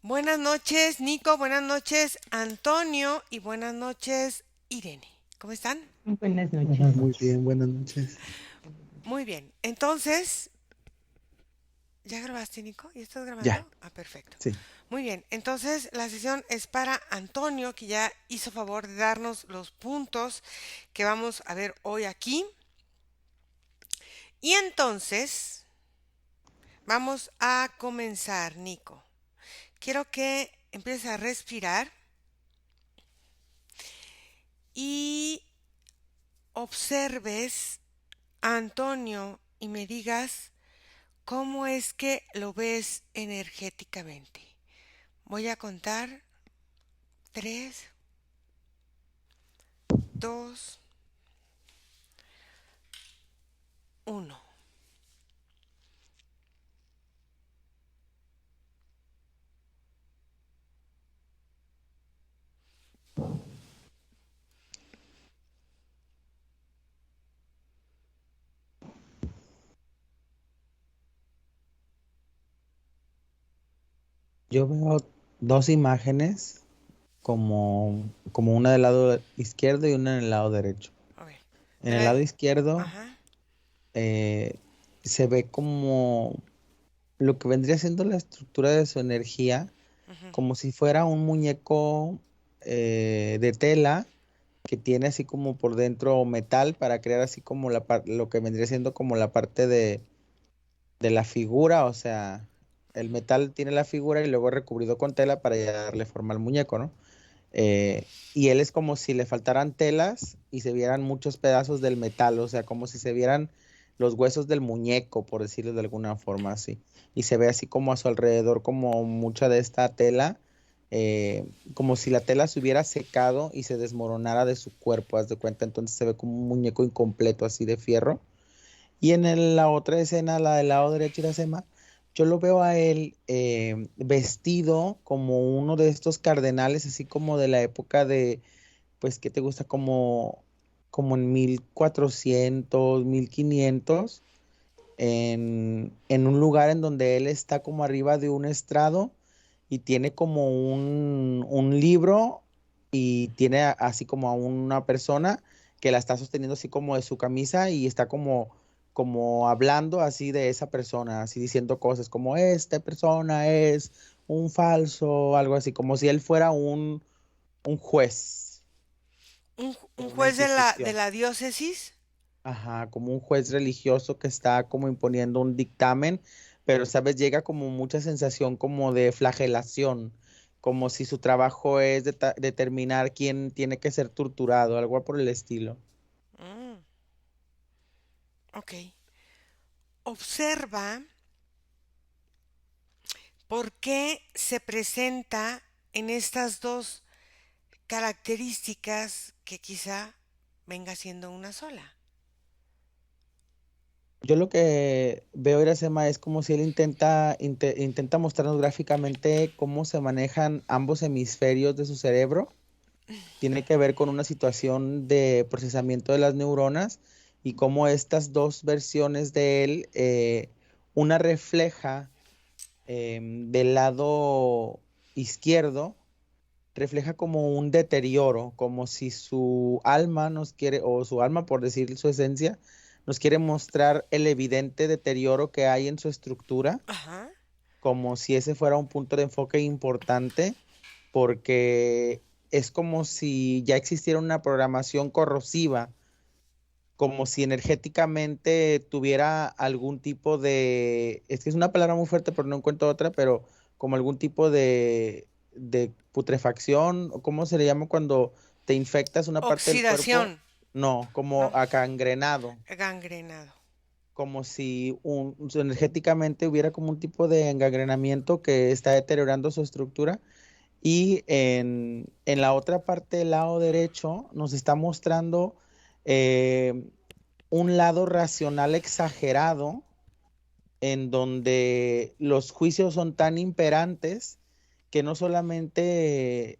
Buenas noches, Nico. Buenas noches, Antonio. Y buenas noches, Irene. ¿Cómo están? Buenas noches. Muy bien, buenas noches. Muy bien. Entonces, ¿ya grabaste, Nico? ¿Ya estás Ya, grabando? Ah, perfecto. sí. Muy bien. Entonces, la sesión es para Antonio, que ya hizo favor de darnos los puntos que vamos a ver hoy aquí. Y entonces, vamos a comenzar, Nico. Quiero que empieces a respirar y observes a Antonio y me digas cómo es que lo ves energéticamente. Voy a contar 3, 2, 1. Yo veo dos imágenes, como una del lado izquierdo y una en el lado derecho. A ver. En el lado izquierdo Ajá. eh, se ve como lo que vendría siendo la estructura de su energía, Ujú. como si fuera un muñeco de tela que tiene así como por dentro metal para crear así como lo que vendría siendo como la parte de la figura, o sea, el metal tiene la figura y luego es recubrido con tela para ya darle forma al muñeco, ¿no? Y él es como si le faltaran telas y se vieran muchos pedazos del metal, o sea, como si se vieran los huesos del muñeco, por decirlo de alguna forma así. Y se ve así como a su alrededor, como mucha de esta tela, como si la tela se hubiera secado y se desmoronara de su cuerpo, haz de cuenta. Entonces se ve como un muñeco incompleto así de fierro. Y en la otra escena, la del lado derecho, Iracema, yo lo veo a él vestido como uno de estos cardenales, así como de la época de, pues, ¿qué te gusta? Como en 1400, 1500, en un lugar en donde él está como arriba de un estrado y tiene como un libro y tiene así como a una persona que la está sosteniendo así como de su camisa y está como hablando así de esa persona, así diciendo cosas como esta persona es un falso, algo así, como si él fuera un juez de Un una juez de institución. la diócesis. Ajá, como un juez religioso que está como imponiendo un dictamen, pero sabes, llega como mucha sensación como de flagelación, como si su trabajo es determinar quién tiene que ser torturado, algo por el estilo. Mm, ok. Observa por qué se presenta en estas dos características que quizá venga siendo una sola. Yo lo que veo, Iracema, es como si él intenta mostrarnos gráficamente cómo se manejan ambos hemisferios de su cerebro. Tiene que ver con una situación de procesamiento de las neuronas y cómo estas dos versiones de él, una refleja del lado izquierdo, refleja como un deterioro, como si su alma nos quiere, o su alma por decir su esencia, nos quiere mostrar el evidente deterioro que hay en su estructura, Ajá. como si ese fuera un punto de enfoque importante, porque es como si ya existiera una programación corrosiva, como si energéticamente tuviera algún tipo de, es que es una palabra muy fuerte, pero no encuentro otra, pero como algún tipo de putrefacción, o cómo se le llama cuando te infectas una parte del Oxidación. cuerpo, no, como ¿No? acangrenado, Gangrenado. como si energéticamente hubiera como un tipo de engangrenamiento que está deteriorando su estructura. Y en la otra parte del lado derecho nos está mostrando eh, un lado racional exagerado en donde los juicios son tan imperantes que no solamente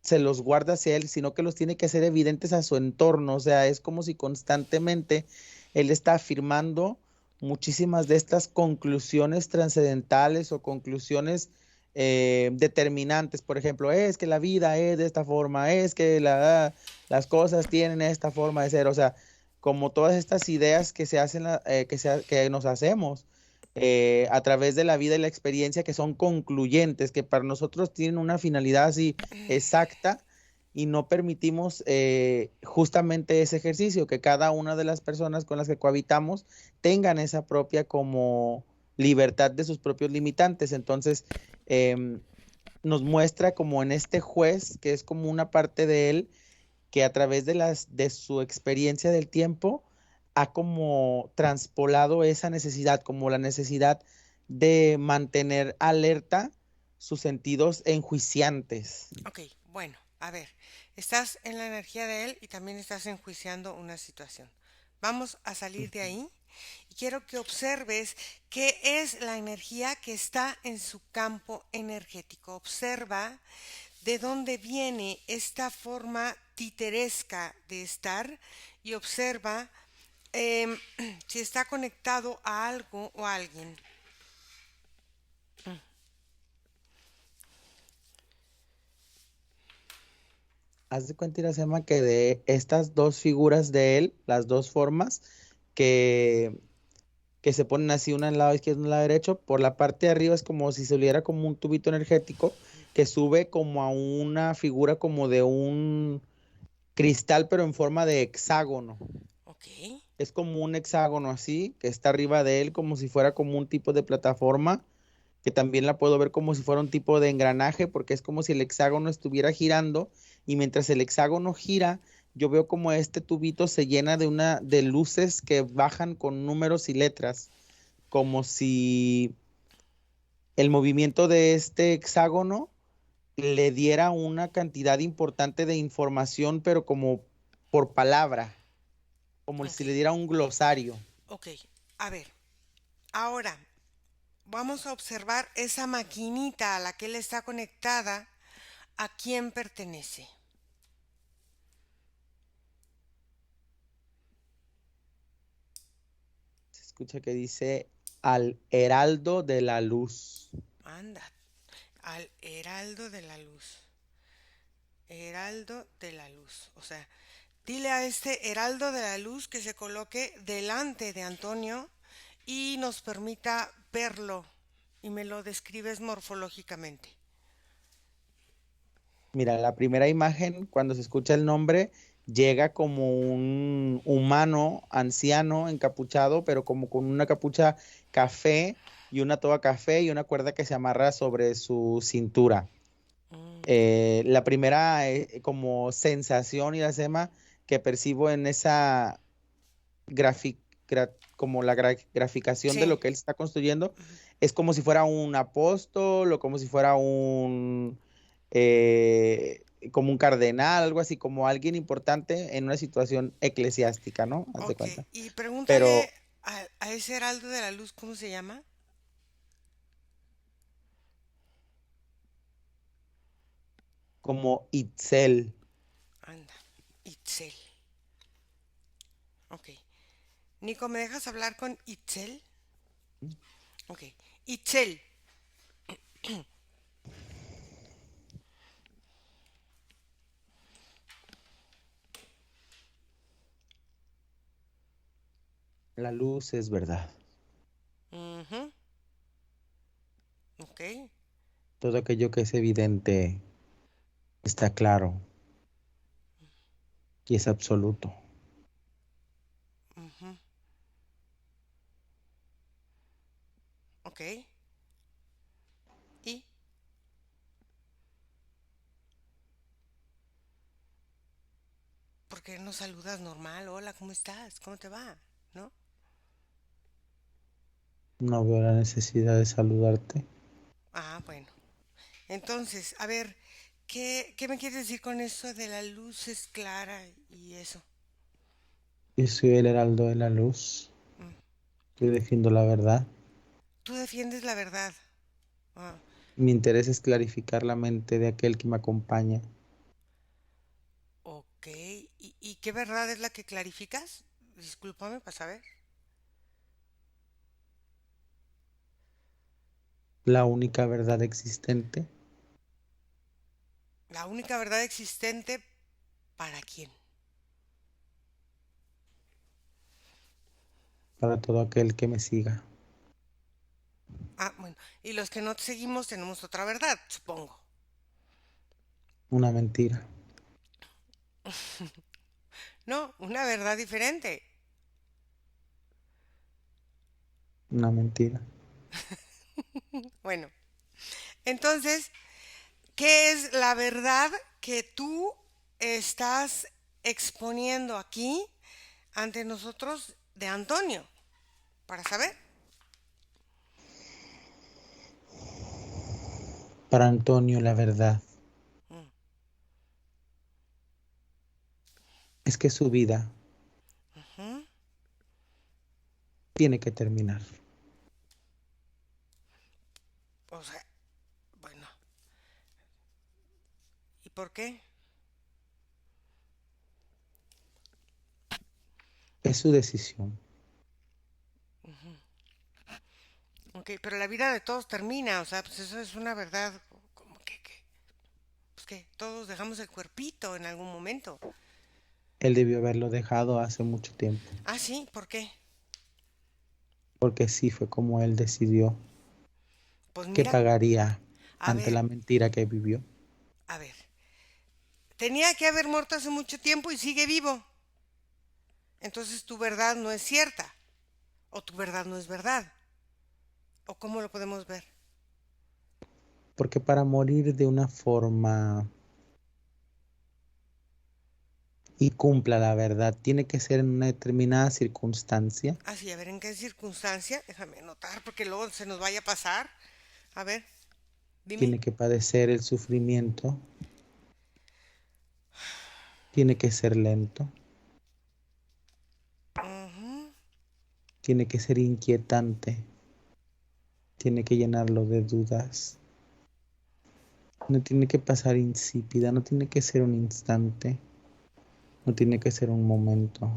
se los guarda hacia él, sino que los tiene que hacer evidentes a su entorno. O sea, es como si constantemente él está afirmando muchísimas de estas conclusiones trascendentales o conclusiones determinantes, por ejemplo, es que la vida es de esta forma, es que las cosas tienen esta forma de ser, o sea, como todas estas ideas que se hacen, que nos hacemos a través de la vida y la experiencia, que son concluyentes, que para nosotros tienen una finalidad así exacta, y no permitimos justamente ese ejercicio, que cada una de las personas con las que cohabitamos tengan esa propia como libertad de sus propios limitantes. Entonces, em, nos muestra como en este juez, que es como una parte de él, que a través de su experiencia del tiempo ha como transpolado esa necesidad, como la necesidad de mantener alerta sus sentidos enjuiciantes. Ok, bueno, a ver, estás en la energía de él y también estás enjuiciando una situación. Vamos a salir de ahí y quiero que observes qué es la energía que está en su campo energético. Observa de dónde viene esta forma titeresca de estar y observa em, si está conectado a algo o a alguien. Haz de cuenta, Iracema, que de estas dos figuras de él, las dos formas, que, que se ponen así, una al lado izquierdo y una al lado derecho, por la parte de arriba es como si se hubiera como un tubito energético que sube como a una figura como de un cristal, pero en forma de hexágono. Ok, Es como un hexágono así, que está arriba de él, como si fuera como un tipo de plataforma, que también la puedo ver como si fuera un tipo de engranaje, porque es como si el hexágono estuviera girando, y mientras el hexágono gira, yo veo como este tubito se llena de luces que bajan con números y letras, como si el movimiento de este hexágono le diera una cantidad importante de información, pero como por palabra, como ok, si le diera un glosario. ok. A ver, ahora vamos a observar esa maquinita a la que él está conectada, a quién pertenece. Se escucha que dice al heraldo de la luz. Anda, al heraldo de la luz. Heraldo de la luz. O sea, dile a este heraldo de la luz que se coloque delante de Antonio y nos permita verlo y me lo describes morfológicamente. Mira, la primera imagen, cuando se escucha el nombre, llega como un humano anciano encapuchado, pero como con una capucha café y una toga café y una cuerda que se amarra sobre su cintura. Mm, La primera como sensación y la sema que percibo en esa como la graficación de sí. lo que él está construyendo, es como si fuera un apóstol o como si fuera como un cardenal, algo así, como alguien importante en una situación eclesiástica, ¿no? Haz de Ok. cuenta. Y pregúntale Pero a ese heraldo de la luz, ¿cómo se llama? como Itzel, Anda, Itzel. Ok. Nico, ¿me dejas hablar con Itzel? Ok. Itzel, la luz es verdad. ujú, ok. Todo aquello que es evidente está claro y es absoluto. Ujú, ok. ¿Y por qué no saludas normal? Hola, ¿cómo estás? ¿Cómo te va? ¿No? No veo la necesidad de saludarte. Ah, bueno. Entonces, a ver, ¿qué me quieres decir con eso de la luz es clara y eso? Yo soy el heraldo de la luz. Mm. Yo defiendo la verdad. Tú defiendes la verdad. Ah, Mi interés es clarificar la mente de aquel que me acompaña. ok. ¿Y qué verdad es la que clarificas? Discúlpame para saber. la única verdad existente La única verdad existente para quién. para todo aquel que me siga. Ah, bueno. Y los que no te seguimos tenemos otra verdad, supongo. Una mentira, No, una verdad diferente. una mentira. Bueno, entonces, ¿qué es la verdad que tú estás exponiendo aquí ante nosotros de Antonio? Para saber. Para Antonio, la verdad Mm, es que su vida ujú. tiene que terminar. O sea, bueno, ¿y por qué? Es su decisión, Ok, pero la vida de todos termina, o sea, pues eso es una verdad, como pues que todos dejamos el cuerpito en algún momento. él debió haberlo dejado hace mucho tiempo, Ah, sí, ¿por qué? porque sí fue como él decidió Pues que mira, pagaría a ante ver, la mentira que vivió. a ver, tenía que haber muerto hace mucho tiempo y sigue vivo. Entonces tu verdad no es cierta, o tu verdad no es verdad, o cómo lo podemos ver. Porque para morir de una forma y cumpla la verdad, tiene que ser en una determinada circunstancia, Ah, sí, a ver, ¿en qué circunstancia? Déjame anotar porque luego se nos vaya a pasar. A ver, dime. tiene que padecer el sufrimiento, tiene que ser lento, Ujú. tiene que ser inquietante, tiene que llenarlo de dudas, no tiene que pasar insípida, no tiene que ser un instante, no tiene que ser un momento.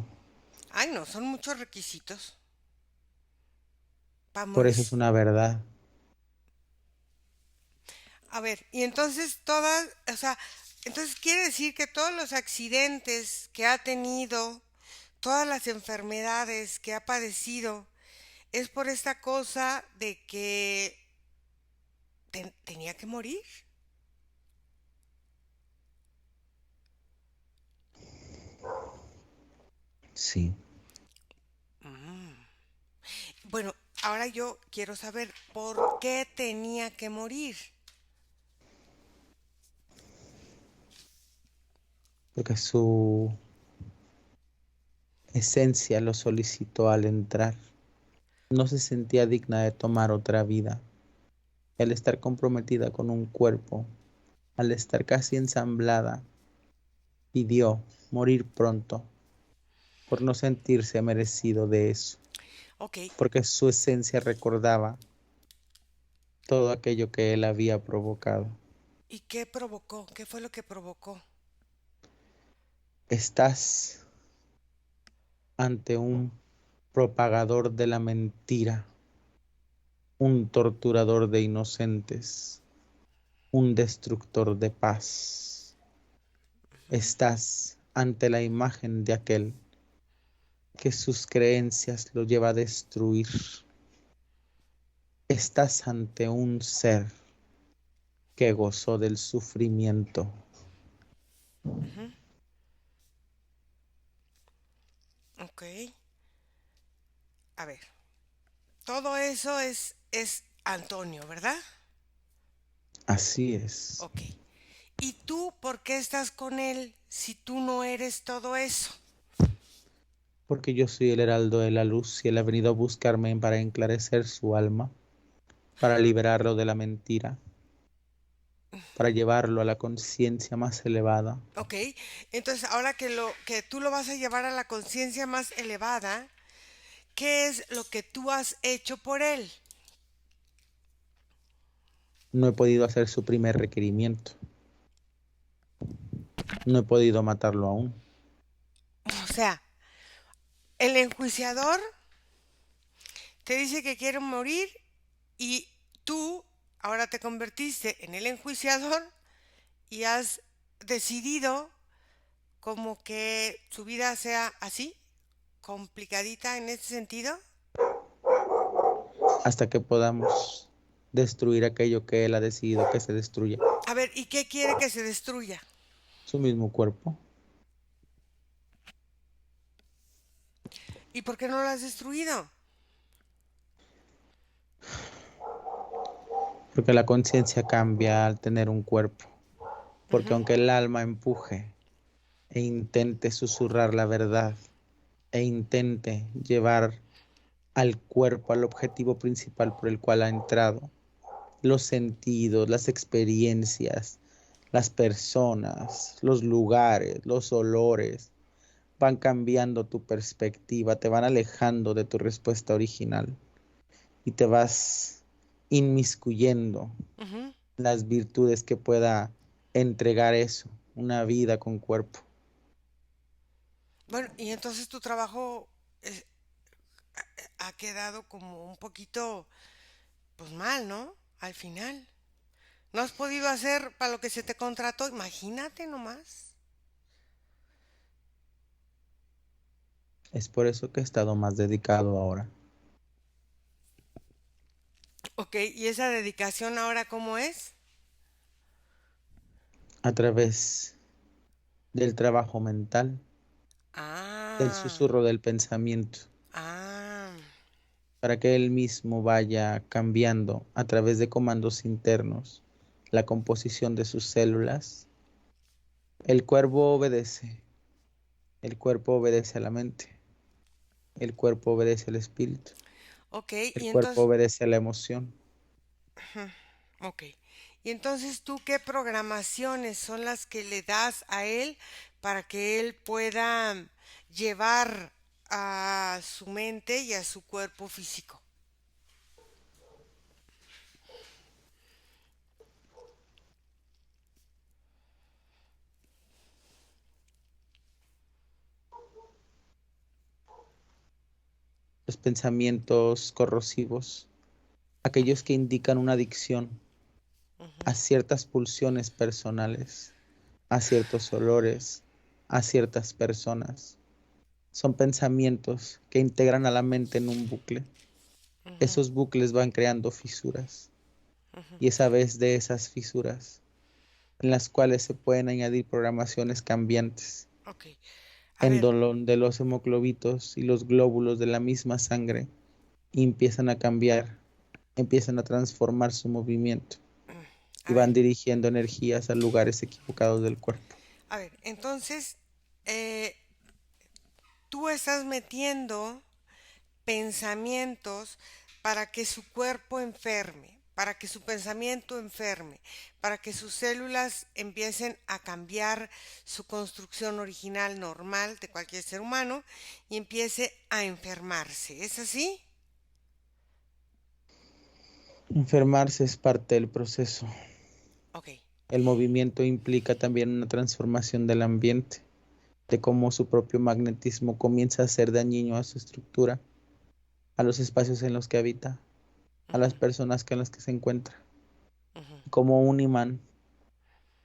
Ay, no, son muchos requisitos para Por morir. eso es una verdad, A ver, y entonces todas, o sea, entonces quiere decir que todos los accidentes que ha tenido, todas las enfermedades que ha padecido, es por esta cosa de que tenía que morir. sí, Bueno, ahora yo quiero saber por qué tenía que morir. porque su esencia lo solicitó al entrar. No se sentía digna de tomar otra vida. Al estar comprometida con un cuerpo, al estar casi ensamblada, pidió morir pronto por no sentirse merecido de eso, Ok, porque su esencia recordaba todo aquello que él había provocado. ¿y qué provocó? ¿Qué fue lo que provocó? Estás ante un propagador de la mentira, un torturador de inocentes, un destructor de paz. Estás ante la imagen de aquel que sus creencias lo lleva a destruir. Estás ante un ser que gozó del sufrimiento. Ujú. Ok, a ver, todo eso es Antonio, ¿verdad? Así es, Ok. ¿Y tú por qué estás con él si tú no eres todo eso? porque yo soy el heraldo de la luz y él ha venido a buscarme para enclarecer su alma, para liberarlo de la mentira, para llevarlo a la conciencia más elevada. Ok, entonces ahora que tú lo vas a llevar a la conciencia más elevada, ¿qué es lo que tú has hecho por él? No he podido hacer su primer requerimiento, no he podido matarlo aún. O sea, el enjuiciador te dice que quiere morir y tú ahora te convertiste en el enjuiciador y has decidido como que su vida sea así, complicadita en ese sentido. hasta que podamos destruir aquello que Él ha decidido que se destruya, A ver, ¿y qué quiere que se destruya? su mismo cuerpo, ¿Y por qué no lo has destruido? porque la conciencia cambia al tener un cuerpo, porque Ujú. aunque el alma empuje e intente susurrar la verdad e intente llevar al cuerpo al objetivo principal por el cual ha entrado, los sentidos, las experiencias, las personas, los lugares, los olores, van cambiando tu perspectiva, te van alejando de tu respuesta original y te vas inmiscuyendo Ujú. en las virtudes que pueda entregar eso, una vida con cuerpo. Bueno, y entonces tu trabajo es- ha quedado como un poquito, pues mal, ¿no? Al final. No has podido hacer para lo que se te contrató, imagínate nomás. Es por eso que he estado más dedicado ahora, Ok, ¿y esa dedicación ahora cómo es? a través del trabajo mental, del Ah, susurro del pensamiento, ah, para que él mismo vaya cambiando a través de comandos internos la composición de sus células. El cuerpo obedece, el cuerpo obedece a la mente, el cuerpo obedece al espíritu, ok, el y cuerpo entonces, obedece a la emoción. ok. Y entonces tú, ¿qué programaciones son las que le das a él para que él pueda llevar a su mente y a su cuerpo físico? Los pensamientos corrosivos, aquellos que indican una adicción Ujú. a ciertas pulsiones personales, a ciertos olores, a ciertas personas. Son pensamientos que integran a la mente en un bucle. Ujú. Esos bucles van creando fisuras y es a vez de esas fisuras en las cuales se pueden añadir programaciones cambiantes, Ok, a en ver, donde los hemoglobitos y los glóbulos de la misma sangre empiezan a cambiar, empiezan a transformar su movimiento a y ver, van dirigiendo energías a lugares equivocados del cuerpo. a ver, entonces, eh, tú estás metiendo pensamientos para que su cuerpo enferme, para que su pensamiento enferme, para que sus células empiecen a cambiar su construcción original normal de cualquier ser humano y empiece a enfermarse. ¿Es así? Enfermarse es parte del proceso. Ok. El movimiento implica también una transformación del ambiente, de cómo su propio magnetismo comienza a ser dañino a su estructura, a los espacios en los que habita, a Ujú. las personas con las que se encuentra. Ujú. Como un imán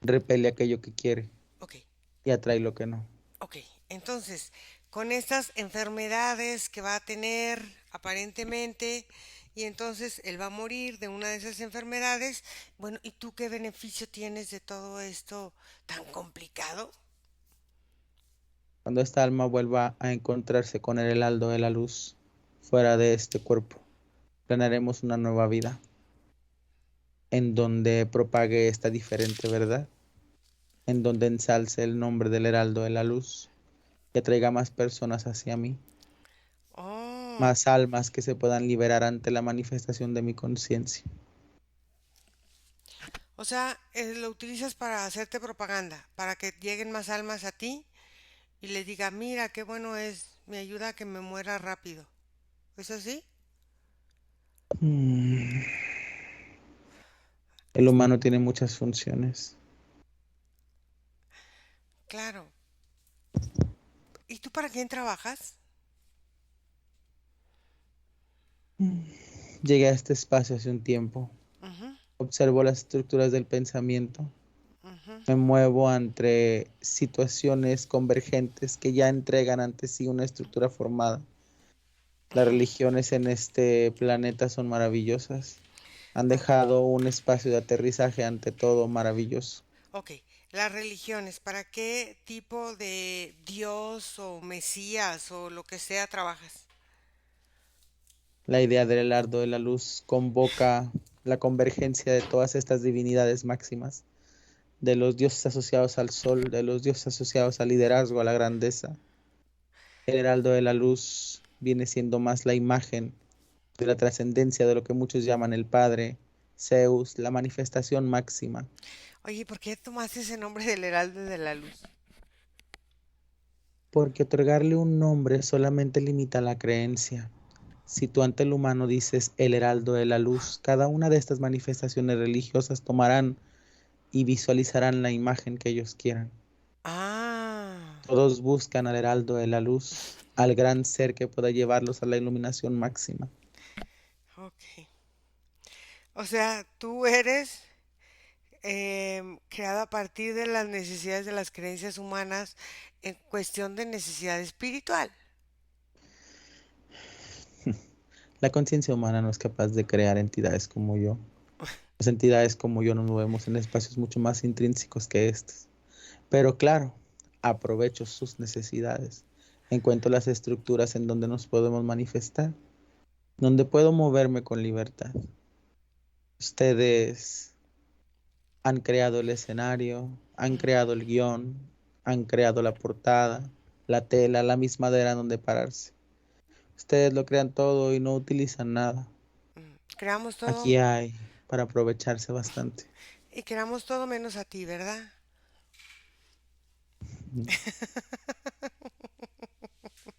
repele aquello que quiere Ok. y atrae lo que no. Ok, entonces, con estas enfermedades que va a tener aparentemente, y entonces él va a morir de una de esas enfermedades, bueno, ¿y tú qué beneficio tienes de todo esto tan complicado? Cuando esta alma vuelva a encontrarse con el heraldo de la luz fuera de este cuerpo, planearemos una nueva vida en donde propague esta diferente verdad, en donde ensalce el nombre del heraldo de la luz y atraiga más personas hacia mí, Oh, más almas que se puedan liberar ante la manifestación de mi conciencia. o sea, lo utilizas para hacerte propaganda, para que lleguen más almas a ti y les diga, mira, qué bueno es, me ayuda a que me muera rápido. ¿Es así? Mm, El humano tiene muchas funciones. Claro. ¿Y tú para quién trabajas? Llegué a este espacio hace un tiempo Ujú. observo las estructuras del pensamiento, Ujú. me muevo entre situaciones convergentes que ya entregan ante sí una estructura formada. Las religiones en este planeta son maravillosas. Han Ok, dejado un espacio de aterrizaje ante todo maravilloso. ok. Las religiones, ¿para qué tipo de Dios o Mesías o lo que sea trabajas? La idea del Heraldo de la Luz convoca la convergencia de todas estas divinidades máximas, de los dioses asociados al sol, de los dioses asociados al liderazgo, a la grandeza. El Heraldo de la Luz viene siendo más la imagen de la trascendencia de lo que muchos llaman el Padre, Zeus, la manifestación máxima. Oye, ¿por qué tomaste ese nombre del Heraldo de la Luz? Porque otorgarle un nombre solamente limita la creencia. Si tú ante el humano dices el heraldo de la luz, cada una de estas manifestaciones religiosas tomarán y visualizarán la imagen que ellos quieran. Ah, Todos buscan al heraldo de la luz, al gran ser que pueda llevarlos a la iluminación máxima. ok. O sea, tú eres creado a partir de las necesidades de las creencias humanas en cuestión de necesidad espiritual. La conciencia humana no es capaz de crear entidades como yo. Las entidades como yo nos movemos en espacios mucho más intrínsecos que estos. Pero claro, aprovecho sus necesidades. Encuentro las estructuras en donde nos podemos manifestar, donde puedo moverme con libertad. Ustedes han creado el escenario, han Mm, creado el guión, han creado la portada, la tela, la misma madera donde pararse. Ustedes lo crean todo y no utilizan nada. Creamos todo Aquí hay para aprovecharse bastante. y creamos todo menos a ti, ¿verdad?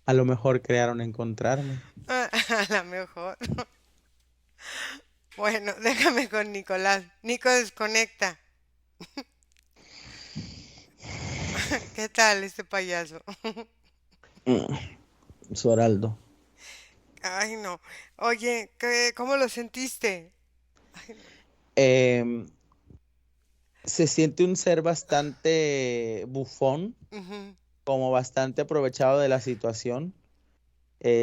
A lo mejor crearon encontrarme. A lo mejor. Bueno, déjame con Nicolás. Nico, desconecta. ¿Qué tal este payaso? Soraldo. Ay, no. Oye, ¿cómo lo sentiste? Ay, no. Em, Se siente un ser bastante bufón, Ujú, como bastante aprovechado de la situación.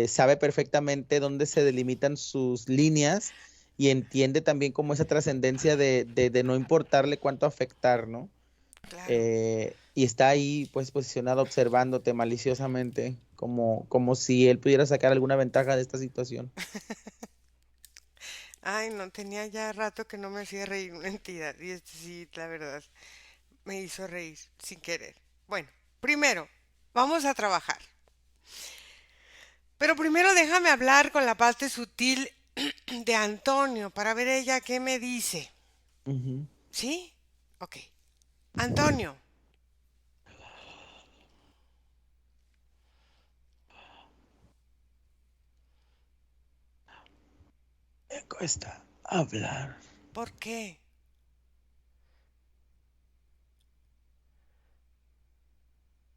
Sabe perfectamente dónde se delimitan sus líneas y entiende también como esa trascendencia de no importarle cuánto afectar, ¿no? claro. Y está ahí pues posicionado observándote maliciosamente, como si él pudiera sacar alguna ventaja de esta situación. Ay, no, tenía ya rato que no me hacía reír una entidad. Y este sí, la verdad, me hizo reír sin querer. Bueno, primero, vamos a trabajar. Pero primero déjame hablar con la parte sutil de Antonio para ver ella qué me dice. Ujú. ¿Sí? Ok. Antonio, Me cuesta hablar. ¿por qué?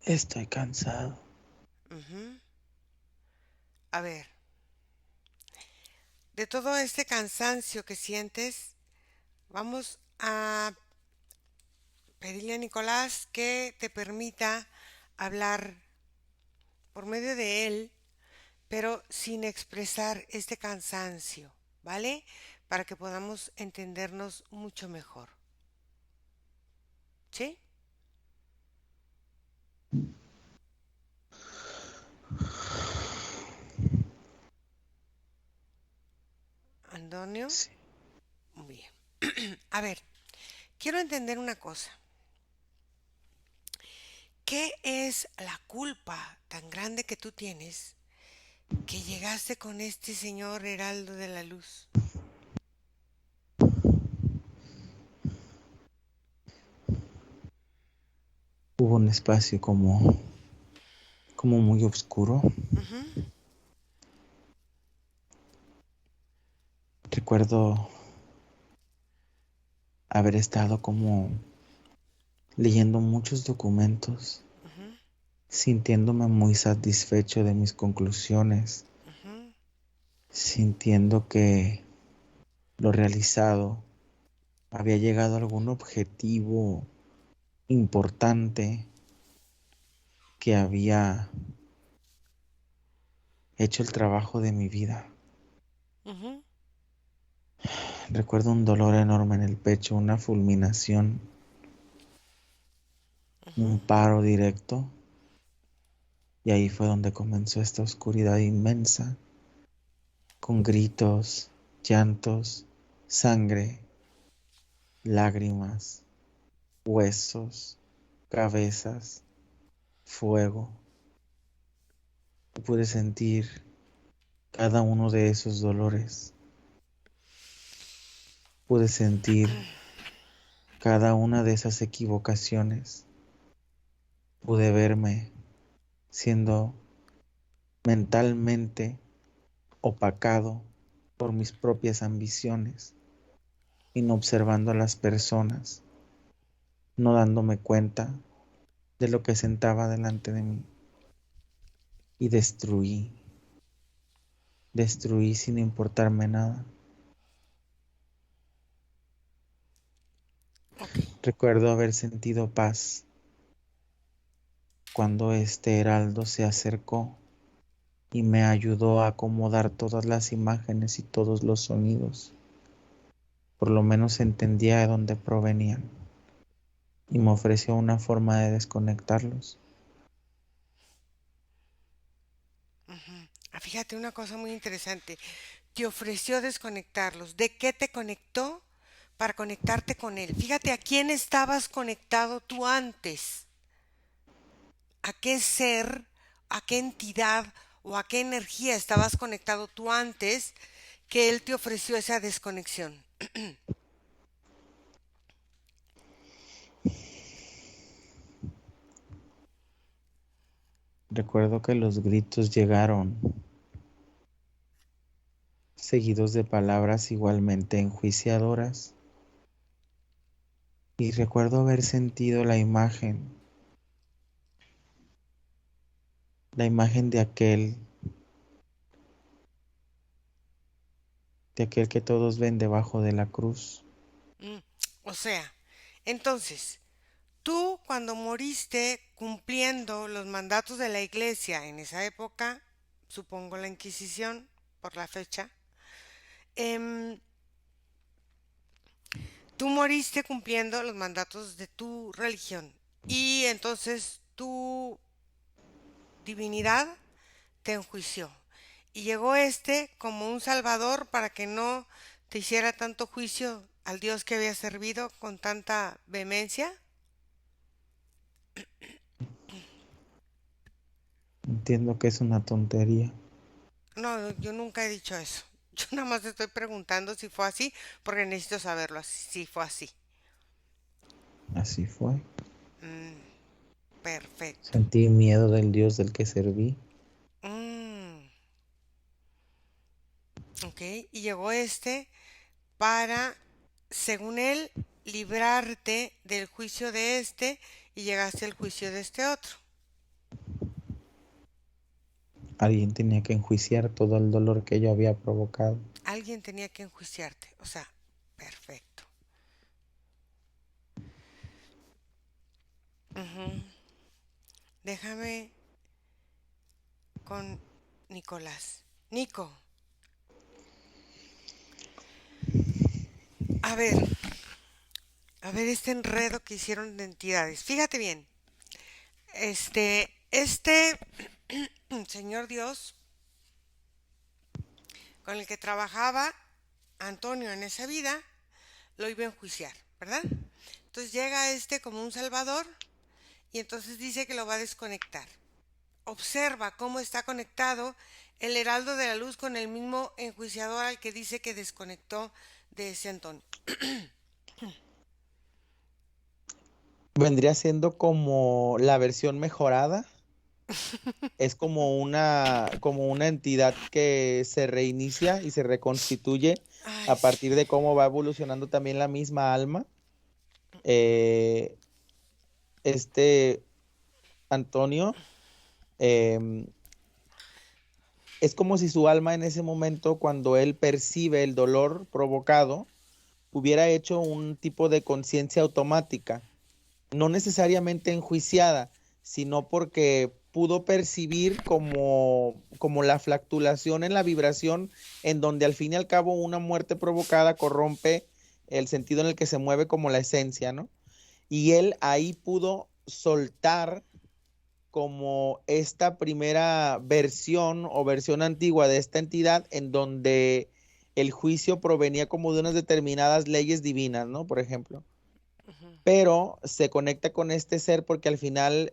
Estoy cansado. Ujú. A ver, de todo este cansancio que sientes, vamos a pedirle a Nicolás que te permita hablar por medio de él, pero sin expresar este cansancio, ¿vale? Para que podamos entendernos mucho mejor. ¿Sí? Antonio, Sí. muy bien. A ver, quiero entender una cosa. ¿Qué es la culpa tan grande que tú tienes que llegaste con este señor Heraldo de la Luz? Hubo un espacio como muy oscuro. Ujú, Recuerdo haber estado como leyendo muchos documentos, ujú, sintiéndome muy satisfecho de mis conclusiones, ujú, sintiendo que lo realizado había llegado a algún objetivo importante, que había hecho el trabajo de mi vida. Ujú, Recuerdo un dolor enorme en el pecho, una fulminación, un ujú. paro directo, y ahí fue donde comenzó esta oscuridad inmensa, con gritos, llantos, sangre, lágrimas, huesos, cabezas, fuego. Pude sentir cada uno de esos dolores. Pude sentir cada una de esas equivocaciones. Pude verme siendo mentalmente opacado por mis propias ambiciones y no observando a las personas, no dándome cuenta de lo que sentaba delante de mí. Y destruí sin importarme nada. Ok. Recuerdo haber sentido paz cuando este heraldo se acercó y me ayudó a acomodar todas las imágenes y todos los sonidos. Por lo menos entendía de dónde provenían y me ofreció una forma de desconectarlos. Ujú. Fíjate una cosa muy interesante. Te ofreció desconectarlos. ¿De qué te conectó para conectarte con él? Fíjate a quién estabas conectado tú antes. ¿A qué ser, a qué entidad o a qué energía estabas conectado tú antes que él te ofreció esa desconexión? Recuerdo que los gritos llegaron seguidos de palabras igualmente enjuiciadoras, y recuerdo haber sentido la imagen de aquel que todos ven debajo de la cruz. Mm, O sea, entonces, tú cuando moriste cumpliendo los mandatos de la iglesia en esa época, supongo la Inquisición por la fecha, em, tú moriste cumpliendo los mandatos de tu religión y entonces tu divinidad te enjuició. Y llegó este como un salvador para que no te hiciera tanto juicio al Dios que había servido con tanta vehemencia. Entiendo que es una tontería. No, yo nunca he dicho eso. Yo nada más te estoy preguntando si fue así, porque necesito saberlo si fue así. Así fue. Mm, perfecto. Sentí miedo del Dios del que serví. Mm, ok, y llegó este para, según él, librarte del juicio de este y llegaste al juicio de este otro. Alguien tenía que enjuiciar todo el dolor que yo había provocado. Alguien tenía que enjuiciarte, o sea, perfecto. Ujú. Déjame con Nicolás. Nico, a ver, a ver este enredo que hicieron de entidades. Fíjate bien, este señor Dios con el que trabajaba Antonio en esa vida, lo iba a enjuiciar, ¿verdad? Entonces llega este como un salvador y entonces dice que lo va a desconectar. Observa cómo está conectado el heraldo de la luz con el mismo enjuiciador al que dice que desconectó de ese Antonio. Vendría siendo como la versión mejorada. Es como una entidad que se reinicia y se reconstituye Ay, a partir de cómo va evolucionando también la misma alma. Eh, este Antonio, em, es como si su alma en ese momento, cuando él percibe el dolor provocado, hubiera hecho un tipo de conciencia automática, no necesariamente enjuiciada, sino porque pudo percibir como la fluctuación en la vibración, en donde al fin y al cabo una muerte provocada corrompe el sentido en el que se mueve como la esencia, ¿no? Y él ahí pudo soltar como esta primera versión o versión antigua de esta entidad, en donde el juicio provenía como de unas determinadas leyes divinas, ¿no? Por ejemplo. Ujú. Pero se conecta con este ser porque al final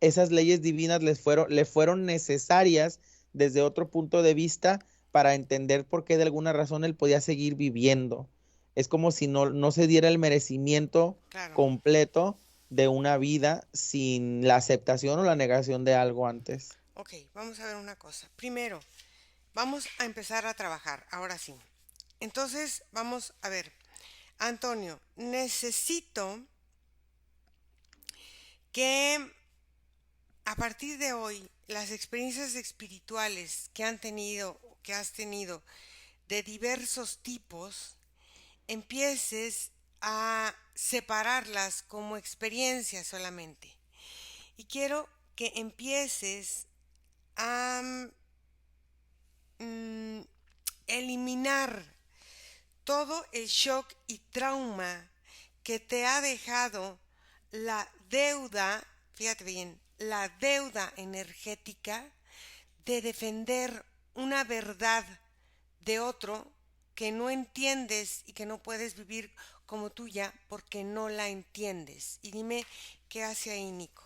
esas leyes divinas le fueron necesarias desde otro punto de vista para entender por qué de alguna razón él podía seguir viviendo. Es como si no se diera el merecimiento Claro. completo de una vida sin la aceptación o la negación de algo antes. Ok, vamos a ver una cosa. Primero, vamos a empezar a trabajar, ahora sí. Entonces, vamos a ver. Antonio, necesito que a partir de hoy las experiencias espirituales que has tenido de diversos tipos, empieces a separarlas como experiencias solamente. Y quiero que empieces a mm, eliminar todo el shock y trauma que te ha dejado la deuda, fíjate bien, la deuda energética de defender una verdad de otro que no entiendes y que no puedes vivir como tuya porque no la entiendes. Y dime qué hace ahí Nico.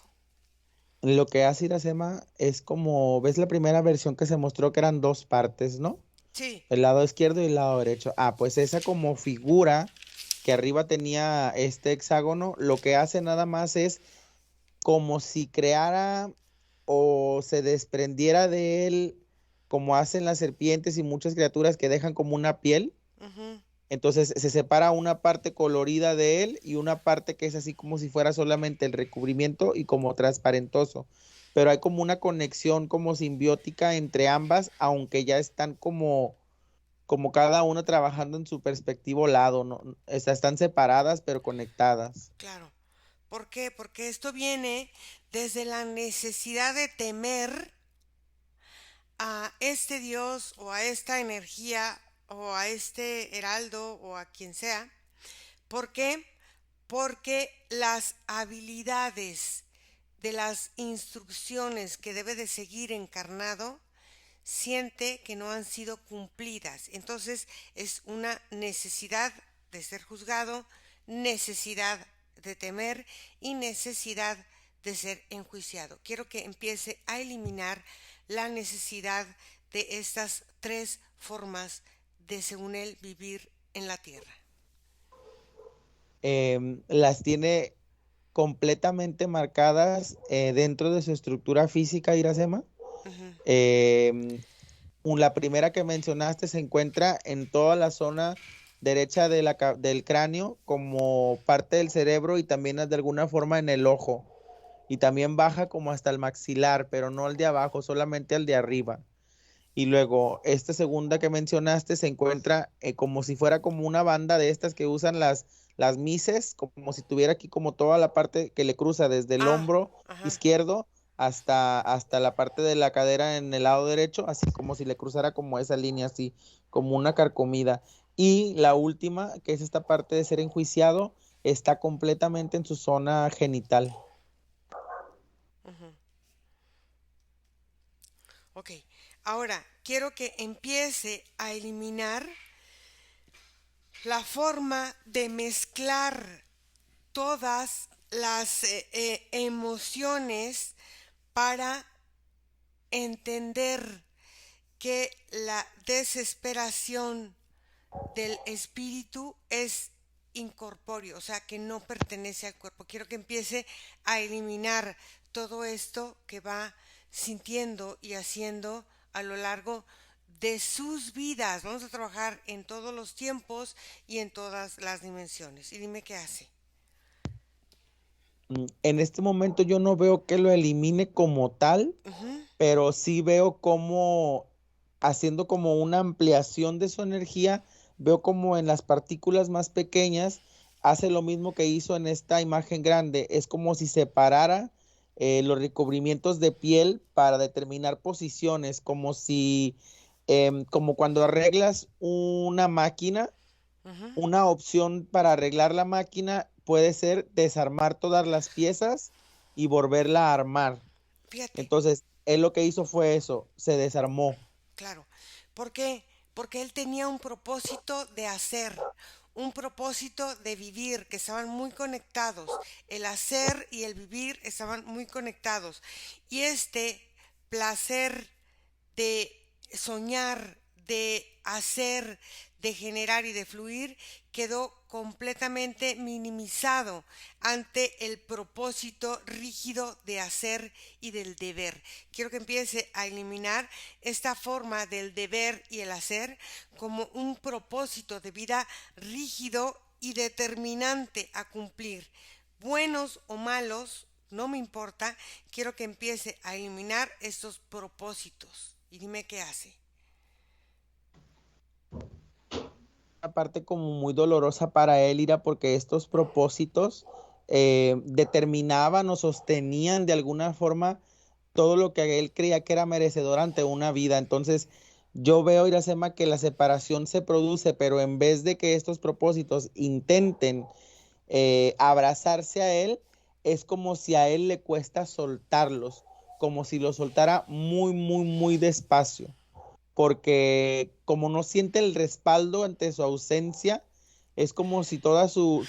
Lo que hace Iracema es como, ves la primera versión que se mostró que eran dos partes, ¿no? Sí. El lado izquierdo y el lado derecho. Ah, pues esa como figura que arriba tenía este hexágono, lo que hace nada más es como si creara o se desprendiera de él, como hacen las serpientes y muchas criaturas que dejan como una piel. Ujú. Entonces se separa una parte colorida de él y una parte que es así como si fuera solamente el recubrimiento y como transparentoso. Pero hay como una conexión como simbiótica entre ambas, aunque ya están como cada una trabajando en su perspectivo lado, ¿no? O sea, están separadas pero conectadas. Claro. ¿Por qué? Porque esto viene desde la necesidad de temer a este Dios o a esta energía o a este heraldo o a quien sea. ¿Por qué? Porque las habilidades de las instrucciones que debe de seguir encarnado siente que no han sido cumplidas. Entonces es una necesidad de ser juzgado, necesidad de temer y necesidad de ser enjuiciado. Quiero que empiece a eliminar la necesidad de estas tres formas de, según él, vivir en la tierra. Las tiene completamente marcadas dentro de su estructura física, Iracema. Ujú. Em, la primera que mencionaste se encuentra en toda la zona derecha del cráneo como parte del cerebro y también de alguna forma en el ojo. Y también baja como hasta el maxilar, pero no el de abajo, solamente el de arriba. Y luego, esta segunda que mencionaste se encuentra como si fuera como una banda de estas que usan las mises, como si tuviera aquí como toda la parte que le cruza desde el Ah, hombro ajá. izquierdo hasta la parte de la cadera en el lado derecho, así como si le cruzara como esa línea, así como una carcomida. Y la última, que es esta parte de ser enjuiciado, está completamente en su zona genital. Ujú. Ok. Ahora, quiero que empiece a eliminar la forma de mezclar todas las emociones para entender que la desesperación del espíritu es incorpóreo, o sea, que no pertenece al cuerpo. Quiero que empiece a eliminar todo esto que va sintiendo y haciendo a lo largo de sus vidas. Vamos a trabajar en todos los tiempos y en todas las dimensiones. Y dime qué hace. En este momento yo no veo que lo elimine como tal, Ujú. pero sí veo como haciendo como una ampliación de su energía veo como en las partículas más pequeñas hace lo mismo que hizo en esta imagen grande. Es como si separara los recubrimientos de piel para determinar posiciones, como si, como cuando arreglas una máquina, Ujú. una opción para arreglar la máquina puede ser desarmar todas las piezas y volverla a armar. Fíjate, Entonces, él lo que hizo fue eso, se desarmó. claro. ¿Por qué? Porque él tenía un propósito de hacer, un propósito de vivir, que estaban muy conectados. El hacer y el vivir estaban muy conectados. Y este placer de soñar, de hacer, de generar y de fluir, quedó completamente minimizado ante el propósito rígido de hacer y del deber. Quiero que empiece a eliminar esta forma del deber y el hacer como un propósito de vida rígido y determinante a cumplir. Buenos o malos, no me importa, quiero que empiece a eliminar estos propósitos. Y dime qué hace. Una parte como muy dolorosa para él, Ira, porque estos propósitos determinaban o sostenían de alguna forma todo lo que él creía que era merecedor ante una vida. Entonces, yo veo, Iracema, que la separación se produce, pero en vez de que estos propósitos intenten abrazarse a él, es como si a él le cuesta soltarlos, como si los soltara muy, muy, muy despacio, porque como no siente el respaldo ante su ausencia, es como si toda su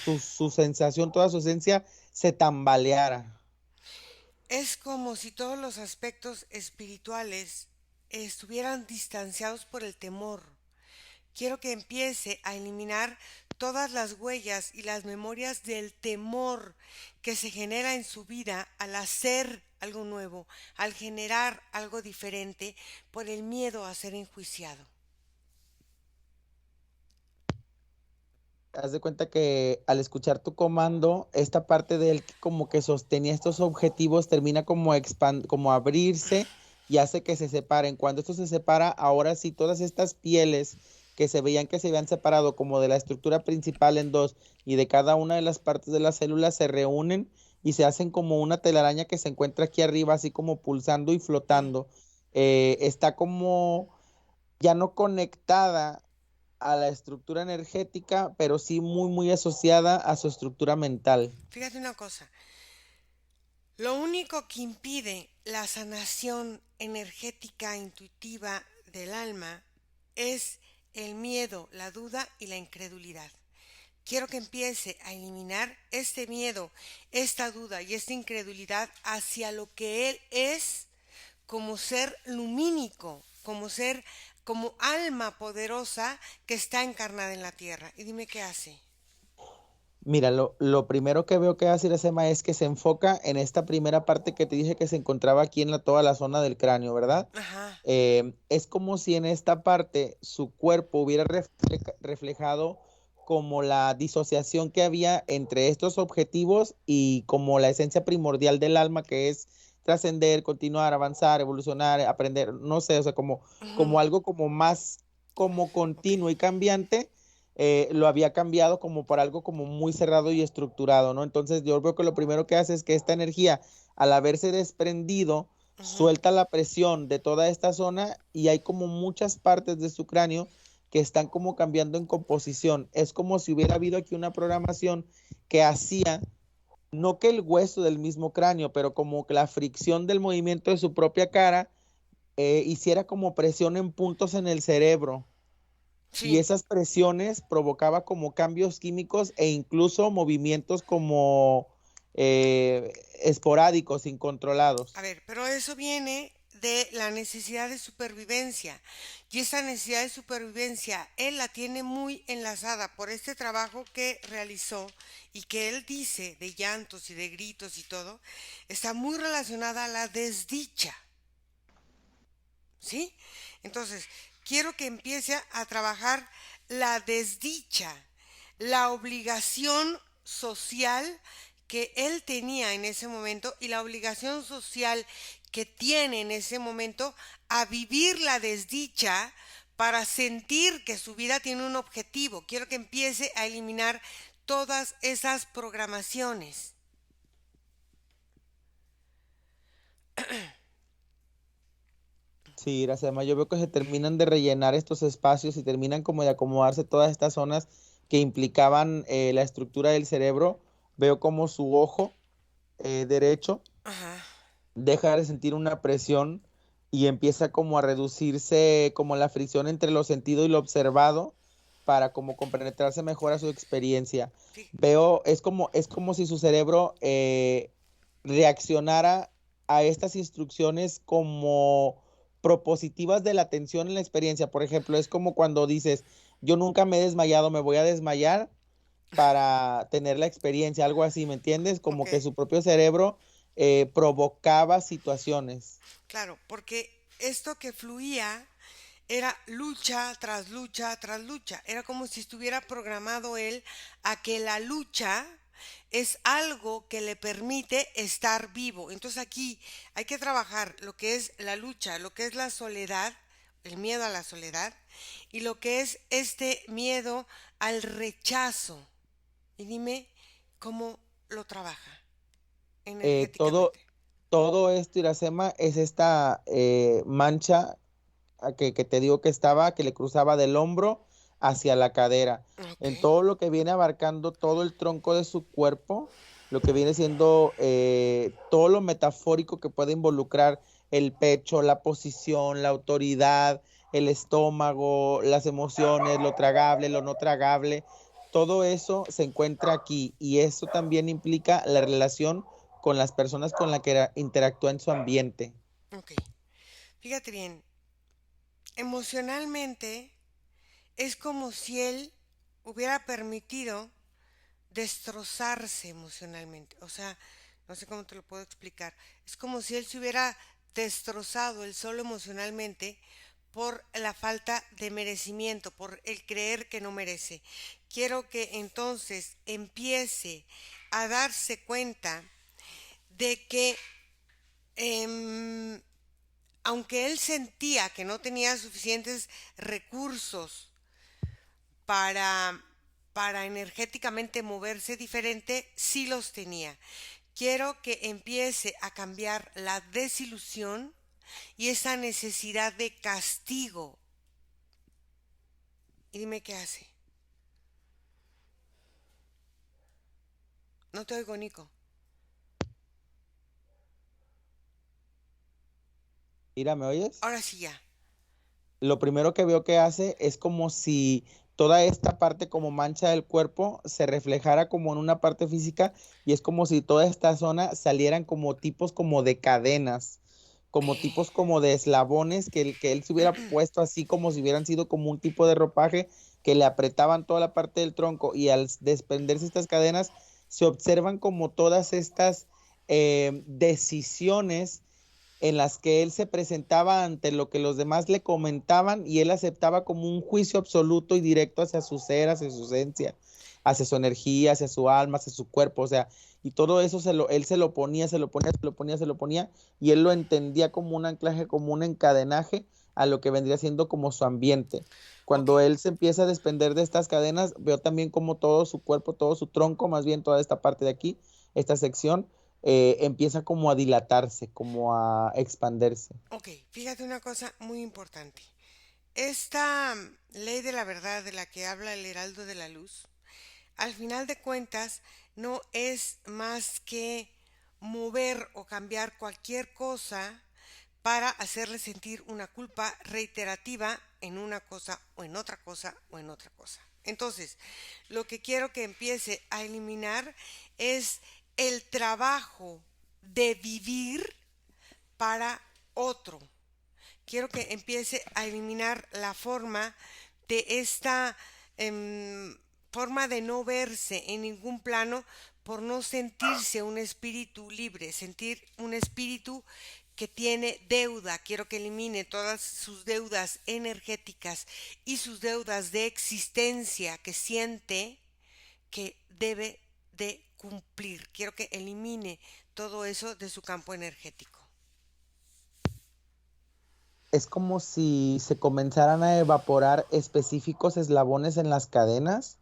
sensación, toda su esencia se tambaleara. Es como si todos los aspectos espirituales estuvieran distanciados por el temor. Quiero que empiece a eliminar todas las huellas y las memorias del temor que se genera en su vida al hacer algo nuevo, al generar algo diferente, por el miedo a ser enjuiciado. Haz de cuenta que al escuchar tu comando, esta parte de él que como que sostenía estos objetivos termina como, como abrirse y hace que se separen. Cuando esto se separa, ahora sí todas estas pieles que se veían que se habían separado como de la estructura principal en dos y de cada una de las partes de las células se reúnen y se hacen como una telaraña que se encuentra aquí arriba, así como pulsando y Mm. flotando. Está como ya no conectada a la estructura energética, pero sí muy, muy asociada a su estructura mental. Fíjate una cosa, lo único que impide la sanación energética intuitiva del alma es el miedo, la duda y la incredulidad. Quiero que empiece a eliminar este miedo, esta duda y esta incredulidad hacia lo que él es como ser lumínico, como ser, como alma poderosa que está encarnada en la tierra. Y dime qué hace. Mira, lo primero que veo que hace Iracema es que se enfoca en esta primera parte que te dije que se encontraba aquí en toda la zona del cráneo, ¿verdad? Ajá. Es como si en esta parte su cuerpo hubiera reflejado como la disociación que había entre estos objetivos y como la esencia primordial del alma que es trascender, continuar, avanzar, evolucionar, aprender, no sé, o sea, como, Ujú. como algo como más como Ok. continuo y cambiante, lo había cambiado como por algo como muy cerrado y estructurado, ¿no? Entonces yo veo que lo primero que hace es que esta energía, al haberse desprendido, Ujú. suelta la presión de toda esta zona y hay como muchas partes de su cráneo que están como cambiando en composición. Es como si hubiera habido aquí una programación que hacía, no que el hueso del mismo cráneo, pero como que la fricción del movimiento de su propia cara hiciera como presión en puntos en el cerebro y Sí. esas presiones provocaba como cambios químicos e incluso movimientos como esporádicos, A incontrolados. ver, pero eso viene de la necesidad de supervivencia. Y esa necesidad de supervivencia, él la tiene muy enlazada por este trabajo que realizó y que él dice de llantos y de gritos y todo, está muy relacionada a la desdicha. ¿Sí? Entonces, quiero que empiece a trabajar la desdicha, la obligación social que él tenía en ese momento y la obligación social que tiene en ese momento a vivir la desdicha para sentir que su vida tiene un objetivo. Quiero que empiece a eliminar todas esas programaciones. Sí, Iracema, yo veo que se terminan de rellenar estos espacios y terminan como de acomodarse todas estas zonas que implicaban la estructura del cerebro. Veo como su ojo derecho Ajá. deja de sentir una presión y empieza como a reducirse como la fricción entre lo sentido y lo observado para como compenetrarse mejor a su experiencia. Fí- Veo, es como si su cerebro reaccionara a estas instrucciones como propositivas de la atención en la experiencia. Por ejemplo, es como cuando dices, yo nunca me he desmayado, me voy a desmayar para tener la experiencia, algo así, ¿me entiendes? Ok, Como que su propio cerebro provocaba situaciones. claro, porque esto que fluía era lucha tras lucha tras lucha. Era como si estuviera programado él a que la lucha es algo que le permite estar vivo. Entonces aquí hay que trabajar lo que es la lucha, lo que es la soledad, el miedo a la soledad, y lo que es este miedo al rechazo. Y dime cómo lo trabaja Eh, todo, energéticamente. todo esto, Iracema, es esta mancha que te digo que estaba, que le cruzaba del hombro hacia la cadera. Ok. En todo lo que viene abarcando todo el tronco de su cuerpo, lo que viene siendo todo lo metafórico que puede involucrar el pecho, la posición, la autoridad, el estómago, las emociones, lo tragable, lo no tragable. Todo eso se encuentra aquí y eso también implica la relación con las personas con las que interactúa en su ambiente. Ok. Fíjate bien, emocionalmente es como si él hubiera permitido destrozarse emocionalmente. O sea, no sé cómo te lo puedo explicar. Es como si él se hubiera destrozado él solo emocionalmente por la falta de merecimiento, por el creer que no merece. Quiero que entonces empiece a darse cuenta de que aunque él sentía que no tenía suficientes recursos para, para energéticamente moverse diferente, sí los tenía. Quiero que empiece a cambiar la desilusión y esa necesidad de castigo. Y dime qué hace. No te oigo, Nico. Mira, ¿me oyes? Ahora sí ya. Lo primero que veo que hace es como si toda esta parte como mancha del cuerpo se reflejara como en una parte física y es como si toda esta zona salieran como tipos como de cadenas, como tipos como de eslabones que él se hubiera puesto así como si hubieran sido como un tipo de ropaje que le apretaban toda la parte del tronco y al desprenderse estas cadenas se observan como todas estas decisiones en las que él se presentaba ante lo que los demás le comentaban y él aceptaba como un juicio absoluto y directo hacia su ser, hacia su esencia, hacia su energía, hacia su alma, hacia su cuerpo, o sea, y todo eso él se lo ponía, se lo ponía, se lo ponía, se lo ponía, y él lo entendía como un anclaje, como un encadenaje a lo que vendría siendo como su ambiente. Ok, Cuando él se empieza a desprender de estas cadenas, veo también como todo su cuerpo, todo su tronco, más bien toda esta parte de aquí, esta sección, empieza como a dilatarse, como a expandirse. ok. Fíjate una cosa muy importante. Esta ley de la verdad de la que habla el Heraldo de la Luz, al final de cuentas, no es más que mover o cambiar cualquier cosa para hacerle sentir una culpa reiterativa en una cosa o en otra cosa o en otra cosa. Entonces, lo que quiero que empiece a eliminar es el trabajo de vivir para otro. Quiero que empiece a eliminar la forma de esta forma de no verse en ningún plano por no sentirse un espíritu libre, sentir un espíritu que tiene deuda. Quiero que elimine todas sus deudas energéticas y sus deudas de existencia que siente que debe de cumplir. Quiero que elimine todo eso de su campo energético. es como si se comenzaran a evaporar específicos eslabones en las cadenas.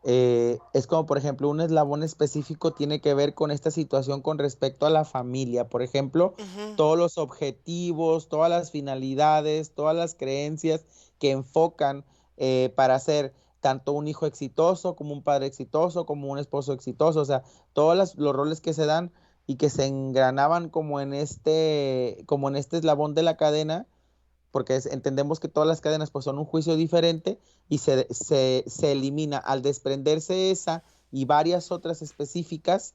Es como, por ejemplo, un eslabón específico tiene que ver con esta situación con respecto a la familia. Por ejemplo, Ujú. todos los objetivos, todas las finalidades, todas las creencias que enfocan para ser tanto un hijo exitoso, como un padre exitoso, como un esposo exitoso. O sea, todos los roles que se dan y que se engranaban como en este eslabón de la cadena, porque entendemos que todas las cadenas pues son un juicio diferente y se elimina al desprenderse esa y varias otras específicas,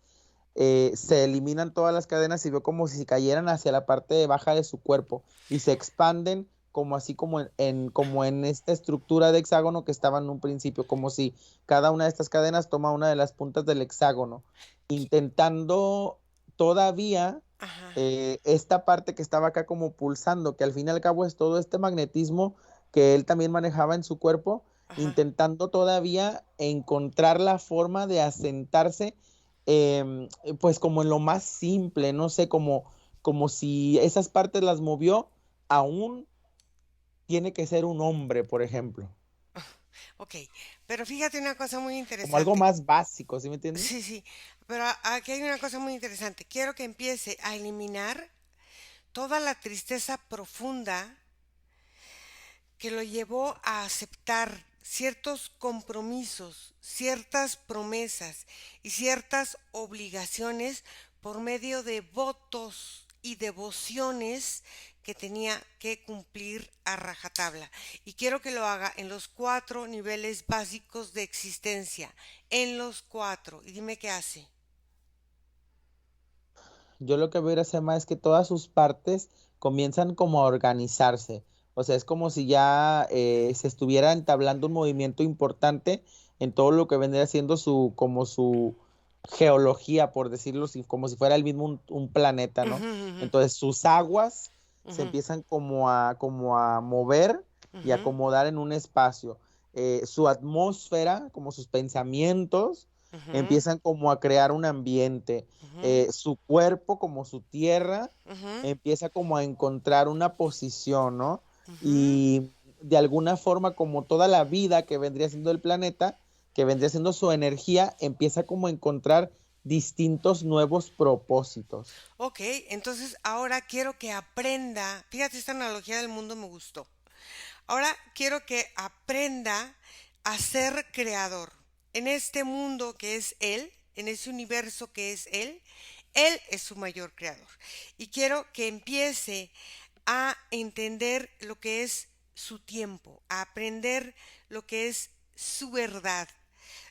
se eliminan todas las cadenas y veo como si cayeran hacia la parte baja de su cuerpo y se expanden como así como en esta estructura de hexágono que estaba en un principio, como si cada una de estas cadenas toma una de las puntas del hexágono, Qui- intentando todavía Ajá, esta parte que estaba acá como pulsando, que al fin y al cabo es todo este magnetismo que él también manejaba en su cuerpo, ajá. intentando todavía encontrar la forma de asentarse, pues como en lo más simple, no sé, como si esas partes las movió, aún tiene que ser un hombre, por ejemplo, Ok, pero fíjate una cosa muy como algo interesante. más básico, ¿sí me entiendes? Sí, sí, pero aquí hay una cosa muy interesante. Quiero que empiece a eliminar toda la tristeza profunda que lo llevó a aceptar ciertos compromisos, ciertas promesas y ciertas obligaciones por medio de votos y devociones que tenía que cumplir a rajatabla. Y quiero que lo haga en los 4 niveles básicos de existencia, en los 4. Y dime qué hace. Yo lo que veo, Iracema, es que todas sus partes comienzan como a organizarse. O sea, es como si ya se estuviera entablando un movimiento importante en todo lo que vendría siendo como su geología, por decirlo así, como si fuera el mismo un planeta, ¿no? Ujú, ujú, Entonces sus aguas se ujú, empiezan como a mover y ujú, acomodar en un espacio. Su atmósfera, como sus pensamientos, ujú, empiezan como a crear un ambiente. ujú, Su cuerpo como su tierra ujú, empieza como a encontrar una posición, ¿no? ujú. Y de alguna forma como toda la vida que vendría siendo el planeta, que vendría siendo su energía, empieza como a encontrar distintos nuevos propósitos. Ok, entonces ahora quiero que aprenda, fíjate, esta analogía del mundo me gustó. Ahora quiero que aprenda a ser creador en este mundo que es Él, en ese universo que es Él. Él es su mayor creador. Y quiero que empiece a entender lo que es su tiempo, a aprender lo que es su verdad,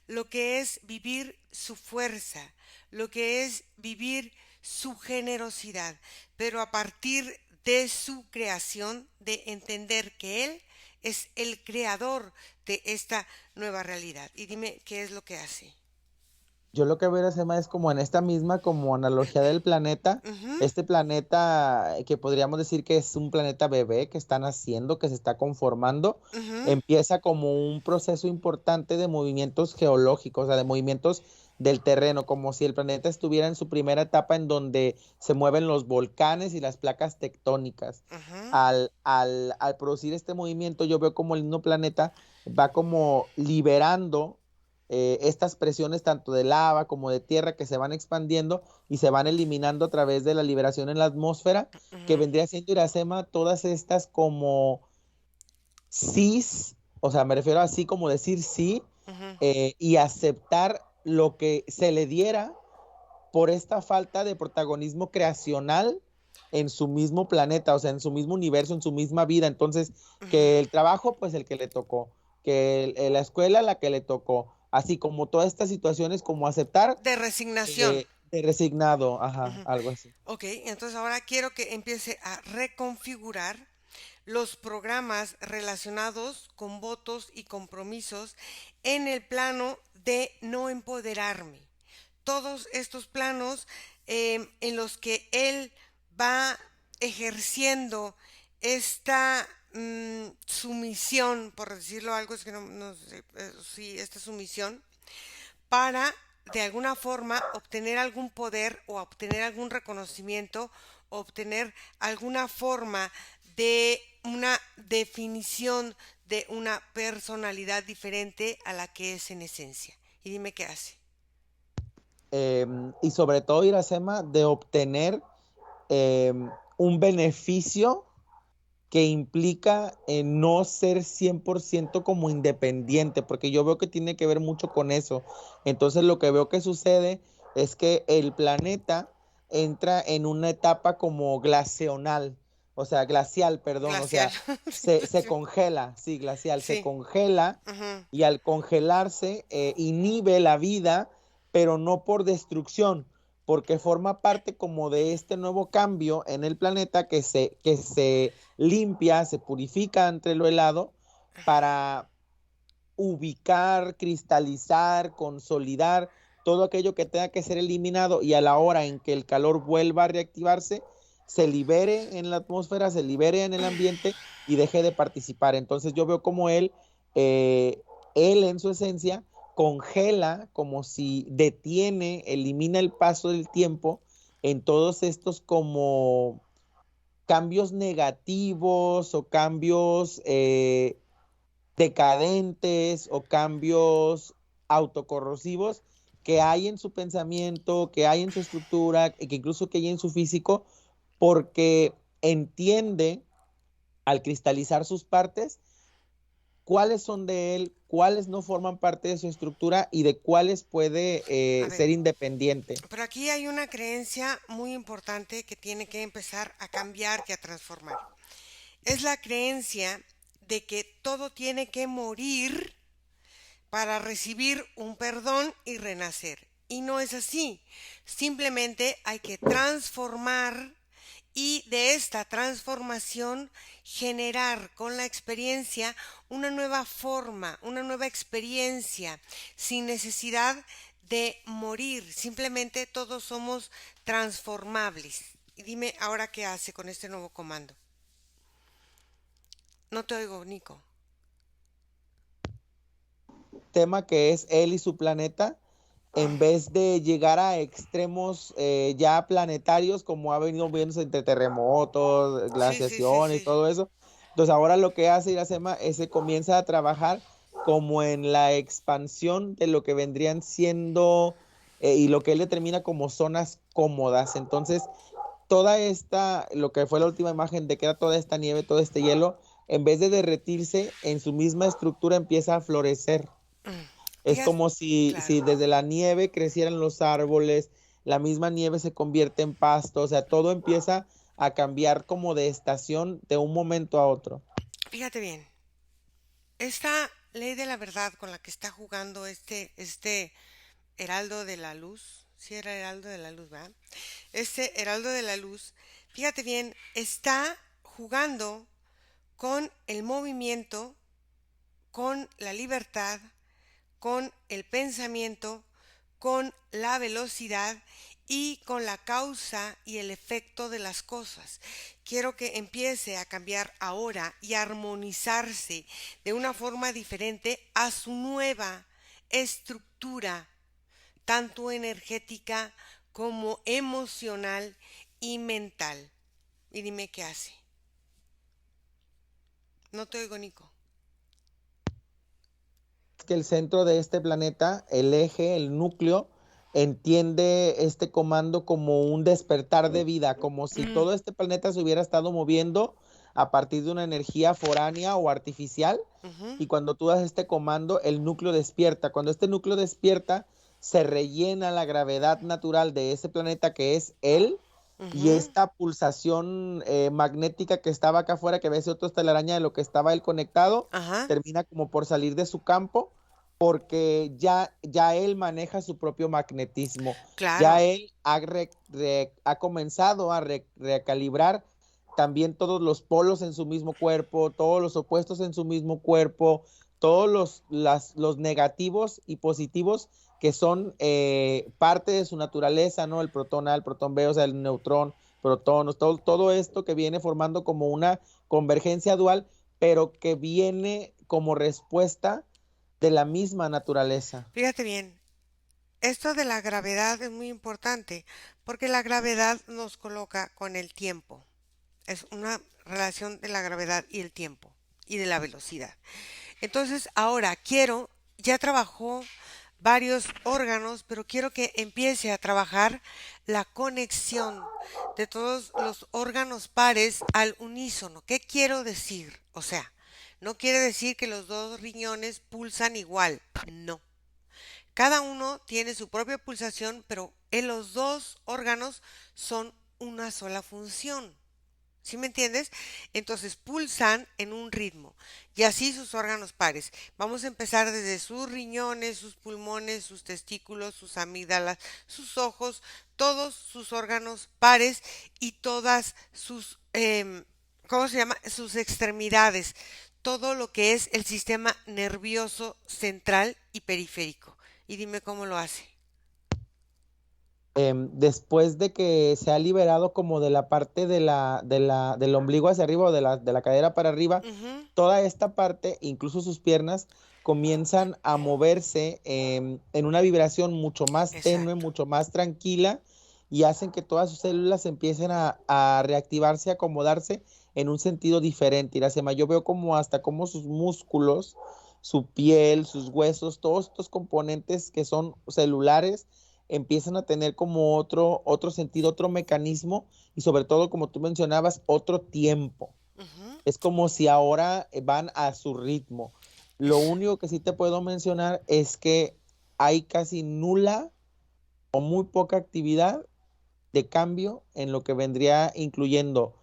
lo que es vivir su fuerza, lo que es vivir su generosidad, pero a partir de su creación, de entender que Él es el creador de esta nueva realidad. Y dime qué es lo que hace. Yo lo que veo, Sema, es como en esta misma como analogía del planeta, Ujú, este planeta que podríamos decir que es un planeta bebé que está naciendo, que se está conformando, ujú, empieza como un proceso importante de movimientos geológicos, o sea, de movimientos del terreno, como si el planeta estuviera en su primera etapa en donde se mueven los volcanes y las placas tectónicas. ujú, Al producir este movimiento, yo veo como el mismo planeta va como liberando estas presiones tanto de lava como de tierra que se van expandiendo y se van eliminando a través de la liberación en la atmósfera, que ujú, vendría siendo Iracema, todas estas como sís, o sea, me refiero así como decir sí ujú. y aceptar lo que se le diera por esta falta de protagonismo creacional en su mismo planeta, o sea, en su mismo universo, en su misma vida. Entonces, que el trabajo, pues el que le tocó, que la escuela la que le tocó, así como todas estas situaciones, como aceptar De resignación. de resignado, ajá, Ujú. algo así. Ok, entonces ahora quiero que empiece a reconfigurar los programas relacionados con votos y compromisos en el plano de no empoderarme. Todos estos planos en los que él va ejerciendo esta sumisión, por decirlo algo, es que no sé, sí, esta sumisión, para de alguna forma obtener algún poder o obtener algún reconocimiento, obtener alguna forma de una definición de una personalidad diferente a la que es en esencia. Y dime qué hace. Y sobre todo, Iracema, de obtener un beneficio que implica no ser 100% como independiente, porque yo veo que tiene que ver mucho con eso. Entonces lo que veo que sucede es que el planeta entra en una etapa como glacional, o sea, glacial, perdón, o Glacial. sea, Sí, se sí. congela, sí, glacial, se Sí. congela Ujú. y al congelarse inhibe la vida, pero no por destrucción, porque forma parte como de este nuevo cambio en el planeta que se limpia, se purifica entre lo helado para ubicar, cristalizar, consolidar todo aquello que tenga que ser eliminado y a la hora en que el calor vuelva a reactivarse, se libere en la atmósfera, se libere en el ambiente y deje de participar. Entonces yo veo como él en su esencia congela, como si detiene, elimina el paso del tiempo en todos estos como cambios negativos o cambios decadentes o cambios autocorrosivos que hay en su pensamiento, que hay en su estructura, que incluso que hay en su físico, porque entiende al cristalizar sus partes cuáles son de él, cuáles no forman parte de su estructura y de cuáles puede A ver, ser independiente. pero aquí hay una creencia muy importante que tiene que empezar a cambiar y a transformar. Es la creencia de que todo tiene que morir para recibir un perdón y renacer. Y no es así. Simplemente hay que transformar y de esta transformación generar con la experiencia una nueva forma, una nueva experiencia, sin necesidad de morir. Simplemente todos somos transformables. Y dime ahora qué hace con este nuevo comando. No te oigo, Nico. Tema que es él y su planeta, en vez de llegar a extremos ya planetarios, como ha venido viendo entre terremotos, Sí, sí, sí, glaciación y sí. todo eso. Entonces ahora lo que hace Iracema es se comienza a trabajar como en la expansión de lo que vendrían siendo y lo que él determina como zonas cómodas. Entonces, toda esta, lo que fue la última imagen de que era toda esta nieve, todo este hielo, en vez de derretirse, en su misma estructura empieza a florecer. Mm. Es Fíjate, como si claro. desde la nieve crecieran los árboles, la misma nieve se convierte en pasto, o sea, todo empieza a cambiar como de estación de un momento a otro. Fíjate bien. Esta ley de la verdad con la que está jugando este Heraldo de la Luz, si era Heraldo de la Luz, ¿verdad? Este Heraldo de la Luz, fíjate bien, está jugando con el movimiento, con la libertad, con el pensamiento, con la velocidad y con la causa y el efecto de las cosas. Quiero que empiece a cambiar ahora y a armonizarse de una forma diferente a su nueva estructura, tanto energética como emocional y mental. Y dime qué hace. No te oigo, Nico. Que el centro de este planeta, el eje, el núcleo, entiende este comando como un despertar de vida, como si Mm, todo este planeta se hubiera estado moviendo a partir de una energía foránea o artificial. ujú, Y cuando tú das este comando, el núcleo despierta. Cuando este núcleo despierta, se rellena la gravedad natural de ese planeta que es él. Y ujú. esta pulsación magnética que estaba acá afuera, que ves otra telaraña de lo que estaba él conectado, Ajá, termina como por salir de su campo porque ya él maneja su propio magnetismo, ya claro. él ha comenzado a recalibrar también todos los polos en su mismo cuerpo, todos los opuestos en su mismo cuerpo, todos los negativos y positivos que son parte de su naturaleza, ¿no? El protón A, el protón B, o sea, el neutrón, protones, todo esto que viene formando como una convergencia dual, pero que viene como respuesta de la misma naturaleza. Fíjate bien, esto de la gravedad es muy importante porque la gravedad nos coloca con el tiempo. Es una relación de la gravedad y el tiempo y de la velocidad. Entonces, ahora ya trabajó varios órganos, pero quiero que empiece a trabajar la conexión de todos los órganos pares al unísono. ¿Qué quiero decir? O sea, no quiere decir que los dos riñones pulsan igual, no. Cada uno tiene su propia pulsación, pero en los dos órganos son una sola función. ¿Sí me entiendes? Entonces pulsan en un ritmo y así sus órganos pares. Vamos a empezar desde sus riñones, sus pulmones, sus testículos, sus amígdalas, sus ojos, todos sus órganos pares y todas sus, ¿cómo se llama? Sus extremidades. Todo lo que es el sistema nervioso central y periférico. Y dime cómo lo hace. Después de que se ha liberado como de la parte del ombligo hacia arriba o de la cadera para arriba, Ujú. toda esta parte, incluso sus piernas, comienzan a moverse en una vibración mucho más tenue, Exacto. mucho más tranquila y hacen que todas sus células empiecen a reactivarse, a acomodarse en un sentido diferente. Iracema, yo veo como hasta como sus músculos, su piel, sus huesos, todos estos componentes que son celulares empiezan a tener como otro sentido, otro mecanismo y sobre todo, como tú mencionabas, otro tiempo. Ujú. Es como si ahora van a su ritmo. Lo Es- único que sí te puedo mencionar es que hay casi nula o muy poca actividad de cambio en lo que vendría incluyendo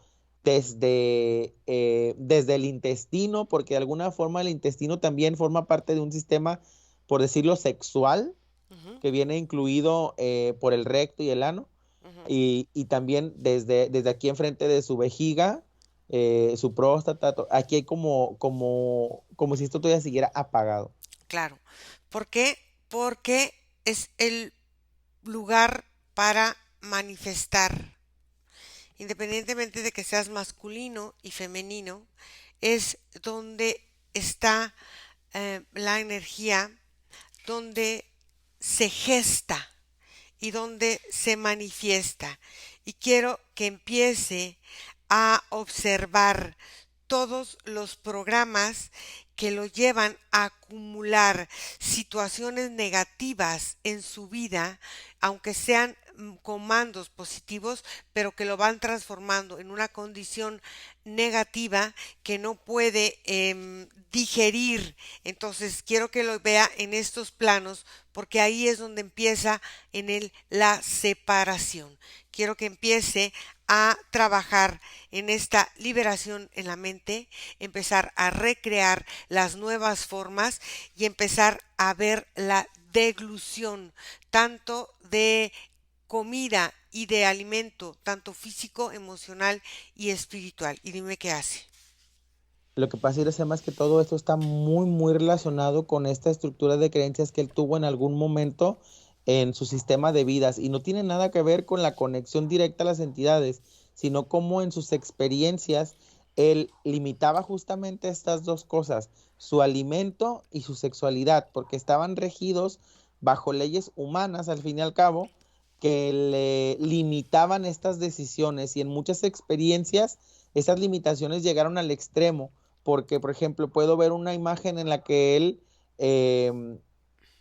desde el intestino, porque de alguna forma el intestino también forma parte de un sistema, por decirlo, sexual, ujú, que viene incluido por el recto y el ano, ujú. y también desde aquí enfrente de su vejiga, su próstata, aquí hay como si esto todavía siguiera apagado. Claro. ¿Por qué? Porque es el lugar para manifestar. Independientemente de que seas masculino y femenino, es donde está la energía, donde se gesta y donde se manifiesta. Y quiero que empiece a observar todos los programas que lo llevan a acumular situaciones negativas en su vida, aunque sean comandos positivos, pero que lo van transformando en una condición negativa que no puede digerir. Entonces quiero que lo vea en estos planos porque ahí es donde empieza en él la separación. Quiero que empiece a trabajar en esta liberación en la mente, empezar a recrear las nuevas formas y empezar a ver la deglución tanto de comida y de alimento, tanto físico, emocional y espiritual. Y dime qué hace. Lo que pasa es más que todo esto está muy, muy relacionado con esta estructura de creencias que él tuvo en algún momento en su sistema de vidas y no tiene nada que ver con la conexión directa a las entidades, sino como en sus experiencias él limitaba justamente estas dos cosas, su alimento y su sexualidad, porque estaban regidos bajo leyes humanas al fin y al cabo que le limitaban estas decisiones y en muchas experiencias esas limitaciones llegaron al extremo porque, por ejemplo, puedo ver una imagen en la que él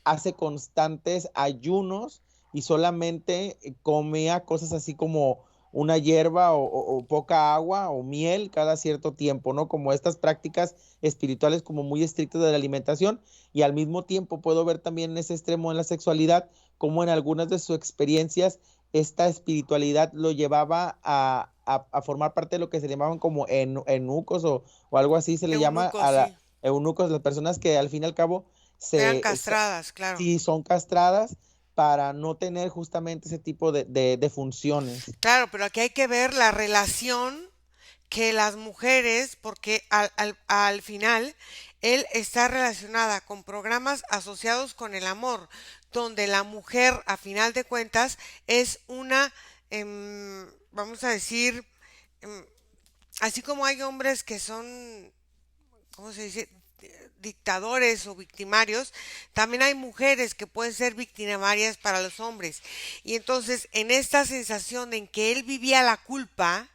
hace constantes ayunos y solamente comía cosas así como una hierba o poca agua o miel cada cierto tiempo, ¿no? Como estas prácticas espirituales como muy estrictas de la alimentación y al mismo tiempo puedo ver también en ese extremo en la sexualidad como en algunas de sus experiencias esta espiritualidad lo llevaba a formar parte de lo que se llamaban como eunucos o algo así se le llama Eunuco, a sí. eunucos, las personas que al fin y al cabo Eran se, castradas, claro. sí son castradas para no tener justamente ese tipo de funciones. Claro, pero aquí hay que ver la relación que las mujeres, porque al final él está relacionada con programas asociados con el amor, donde la mujer, a final de cuentas, es una, vamos a decir, em, así como hay hombres que son, ¿cómo se dice? Dictadores o victimarios, también hay mujeres que pueden ser victimarias para los hombres. Y entonces, en esta sensación en que él vivía la culpa,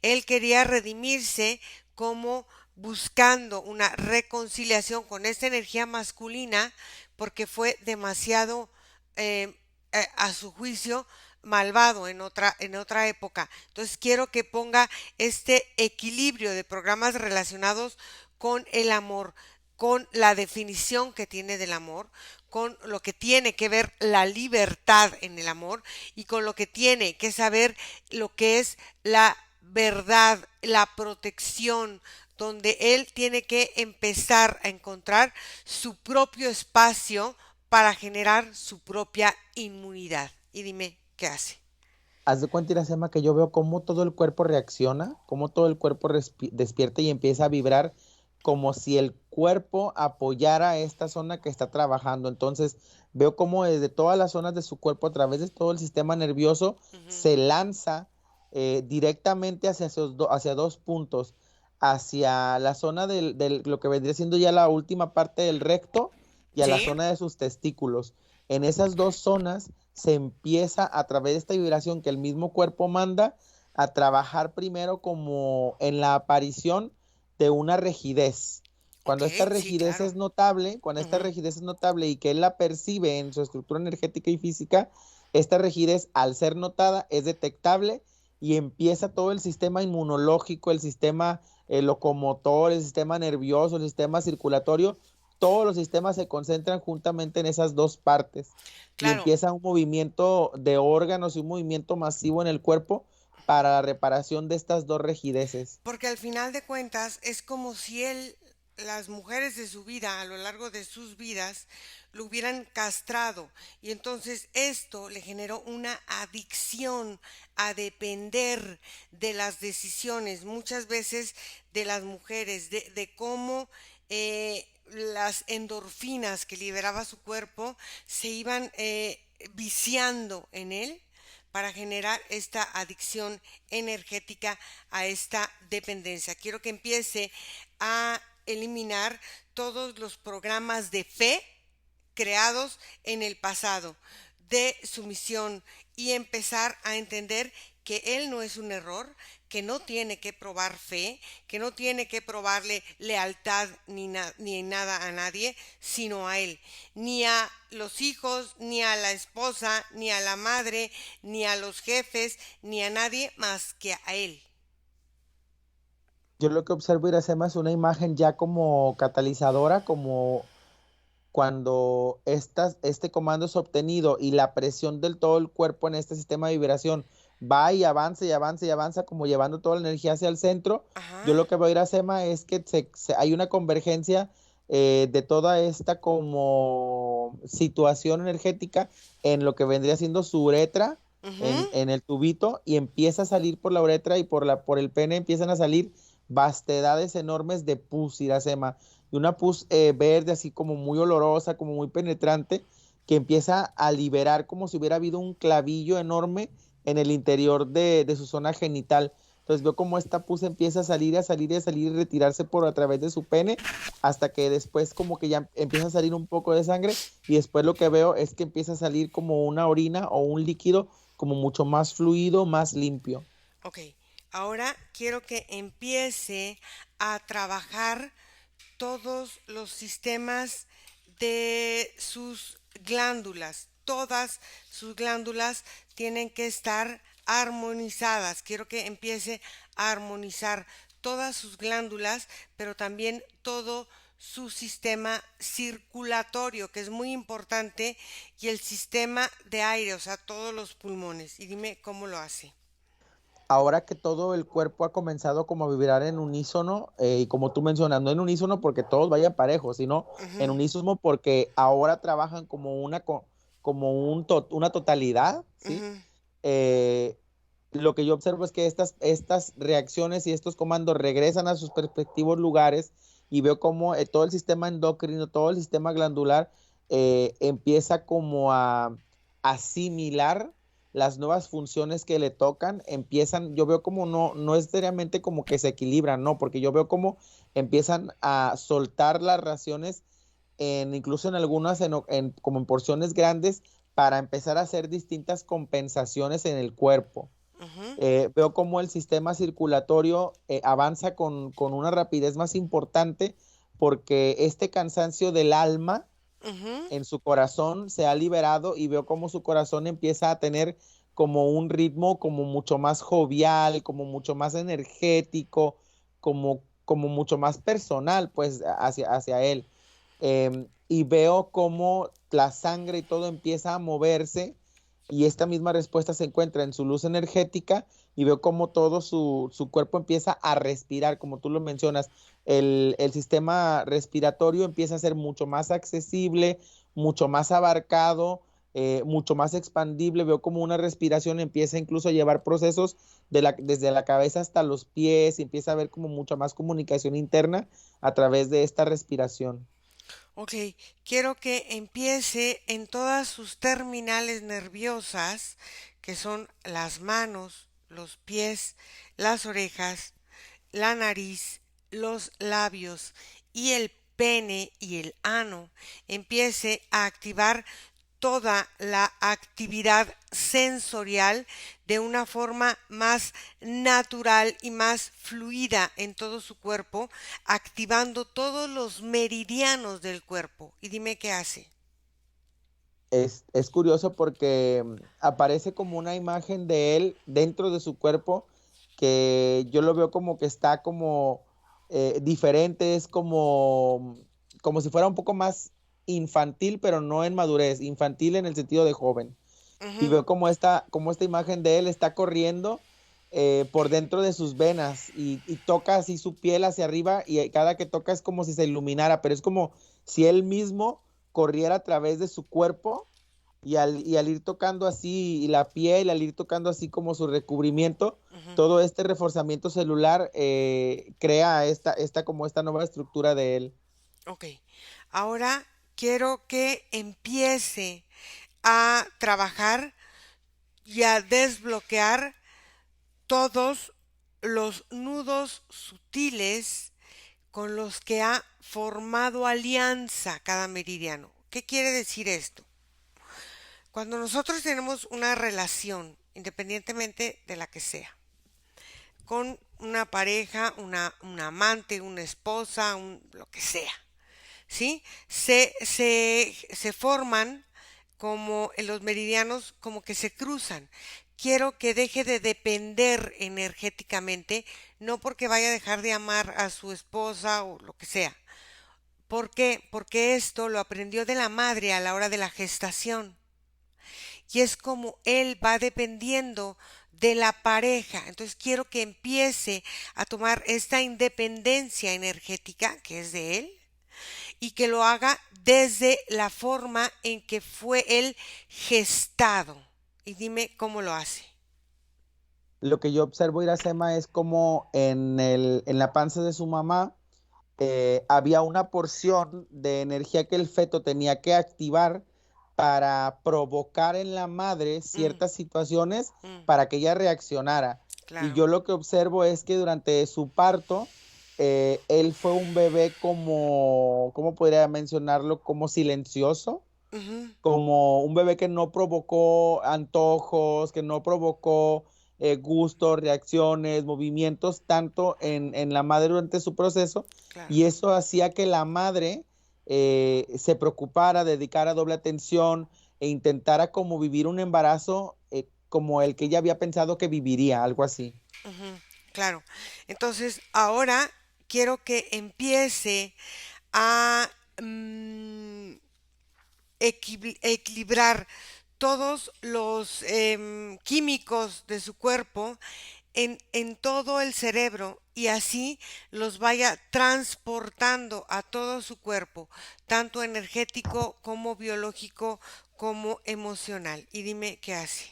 Él quería redimirse como buscando una reconciliación con esta energía masculina porque fue demasiado, a su juicio, malvado en otra época. Entonces quiero que ponga este equilibrio de programas relacionados con el amor, con la definición que tiene del amor, con lo que tiene que ver la libertad en el amor y con lo que tiene que saber lo que es la verdad, la protección, donde él tiene que empezar a encontrar su propio espacio para generar su propia inmunidad. Y dime, ¿qué hace? Haz de cuenta, Iracema, que yo veo cómo todo el cuerpo reacciona, cómo todo el cuerpo despierta y empieza a vibrar como si el cuerpo apoyara esta zona que está trabajando. Entonces, veo cómo desde todas las zonas de su cuerpo, a través de todo el sistema nervioso, Ujú. se lanza directamente hacia dos puntos, hacia la zona lo que vendría siendo ya la última parte del recto y a la Sí, zona de sus testículos. En esas dos zonas se empieza a través de esta vibración que el mismo cuerpo manda a trabajar primero como en la aparición de una rigidez. ok, Cuando esta sí, rigidez claro. es notable, cuando esta Ujú. rigidez es notable y que él la percibe en su estructura energética y física, esta rigidez al ser notada es detectable y empieza todo el sistema inmunológico, el sistema locomotor, el sistema nervioso, el sistema circulatorio, todos los sistemas se concentran juntamente en esas dos partes y Claro, empieza un movimiento de órganos y un movimiento masivo en el cuerpo para la reparación de estas dos rigideces. porque al final de cuentas es como si él, las mujeres de su vida, a lo largo de sus vidas, lo hubieran castrado. Y entonces esto le generó una adicción a depender de las decisiones, muchas veces de las mujeres, de cómo las endorfinas que liberaba su cuerpo se iban viciando en él para generar esta adicción energética a esta dependencia. Quiero que empiece a eliminar todos los programas de fe creados en el pasado, de sumisión y empezar a entender que él no es un error, que no tiene que probar fe, que no tiene que probarle lealtad ni nada a nadie, sino a él, ni a los hijos, ni a la esposa, ni a la madre, ni a los jefes, ni a nadie más que a él. Yo lo que observo, Iracema, es una imagen ya como catalizadora, como cuando este comando es obtenido y la presión del todo el cuerpo en este sistema de vibración va y avanza y avanza y avanza, como llevando toda la energía hacia el centro, yo Ajá, lo que veo, Iracema, es que hay una convergencia de toda esta como situación energética en lo que vendría siendo su uretra, ujú, en el tubito, y empieza a salir por la uretra y por el pene empiezan a salir vastedades enormes de pus, Iracema, y una pus verde así como muy olorosa, como muy penetrante, que empieza a liberar como si hubiera habido un clavillo enorme en el interior de su zona genital. Entonces veo como esta pus empieza a salir, a salir, a salir y retirarse por a través de su pene, hasta que después como que ya empieza a salir un poco de sangre y después lo que veo es que empieza a salir como una orina o un líquido como mucho más fluido, más limpio. ok. Ahora quiero que empiece a trabajar todos los sistemas de sus glándulas. Todas sus glándulas tienen que estar armonizadas. Quiero que empiece a armonizar todas sus glándulas, pero también todo su sistema circulatorio, que es muy importante, y el sistema de aire, o sea, todos los pulmones. Y dime cómo lo hace. Ahora que todo el cuerpo ha comenzado como a vibrar en unísono, y como tú mencionas, no en unísono porque todos vayan parejos, sino en Ujú, unísono porque ahora trabajan como una totalidad, ¿sí? ujú. Eh, lo que yo observo es que estas reacciones y estos comandos regresan a sus respectivos lugares y veo como todo el sistema endocrino, todo el sistema glandular empieza como a asimilar las nuevas funciones que le tocan, empiezan, yo veo como no es seriamente como que se equilibran, no, porque yo veo como empiezan a soltar las raciones incluso en algunas como en porciones grandes para empezar a hacer distintas compensaciones en el cuerpo. Ujú, Veo cómo el sistema circulatorio avanza con una rapidez más importante porque este cansancio del alma ujú. en su corazón se ha liberado y veo cómo su corazón empieza a tener como un ritmo como mucho más jovial, como mucho más energético, como mucho más personal, pues, hacia él. Y veo cómo la sangre y todo empieza a moverse y esta misma respuesta se encuentra en su luz energética y veo cómo todo su cuerpo empieza a respirar, como tú lo mencionas, el sistema respiratorio empieza a ser mucho más accesible, mucho más abarcado, mucho más expandible. Veo como una respiración empieza incluso a llevar procesos desde la cabeza hasta los pies y empieza a haber como mucha más comunicación interna a través de esta respiración. Ok, quiero que empiece en todas sus terminales nerviosas, que son las manos, los pies, las orejas, la nariz, los labios y el pene y el ano, empiece a activar toda la actividad sensorial de una forma más natural y más fluida en todo su cuerpo, activando todos los meridianos del cuerpo. Y dime qué hace. Es curioso porque aparece como una imagen de él dentro de su cuerpo que yo lo veo como que está como diferente, es como si fuera un poco más infantil, pero no en madurez, infantil en el sentido de joven. Y Ujú, veo como esta imagen de él está corriendo por dentro de sus venas y toca así su piel hacia arriba y cada que toca es como si se iluminara, pero es como si él mismo corriera a través de su cuerpo y al ir tocando así la piel, al ir tocando así como su recubrimiento, ujú. todo este reforzamiento celular crea como esta nueva estructura de él. Ok, ahora quiero que empiece a trabajar y a desbloquear todos los nudos sutiles con los que ha formado alianza cada meridiano. ¿Qué quiere decir esto? Cuando nosotros tenemos una relación, independientemente de la que sea, con una pareja, una amante, una esposa, lo que sea, ¿sí? Se forman como en los meridianos, como que se cruzan. Quiero que deje de depender energéticamente, no porque vaya a dejar de amar a su esposa o lo que sea. ¿Por qué? Porque esto lo aprendió de la madre a la hora de la gestación. Y es como él va dependiendo de la pareja. Entonces quiero que empiece a tomar esta independencia energética que es de él y que lo haga desde la forma en que fue él gestado. Y dime cómo lo hace. Lo que yo observo, Iracema, es como en la panza de su mamá había una porción de energía que el feto tenía que activar para provocar en la madre Mm, ciertas situaciones mm, para que ella reaccionara. Y claro. yo lo que observo es que durante su parto, él fue un bebé como, ¿cómo podría mencionarlo? Como silencioso, Ujú, como un bebé que no provocó antojos, que no provocó gustos, reacciones, movimientos, tanto en la madre durante su proceso, claro. y eso hacía que la madre se preocupara, dedicara doble atención e intentara como vivir un embarazo como el que ella había pensado que viviría, algo así. Ujú, claro. Entonces, ahora quiero que empiece a equilibrar todos los químicos de su cuerpo en todo el cerebro y así los vaya transportando a todo su cuerpo, tanto energético como biológico como emocional. Y dime qué hace.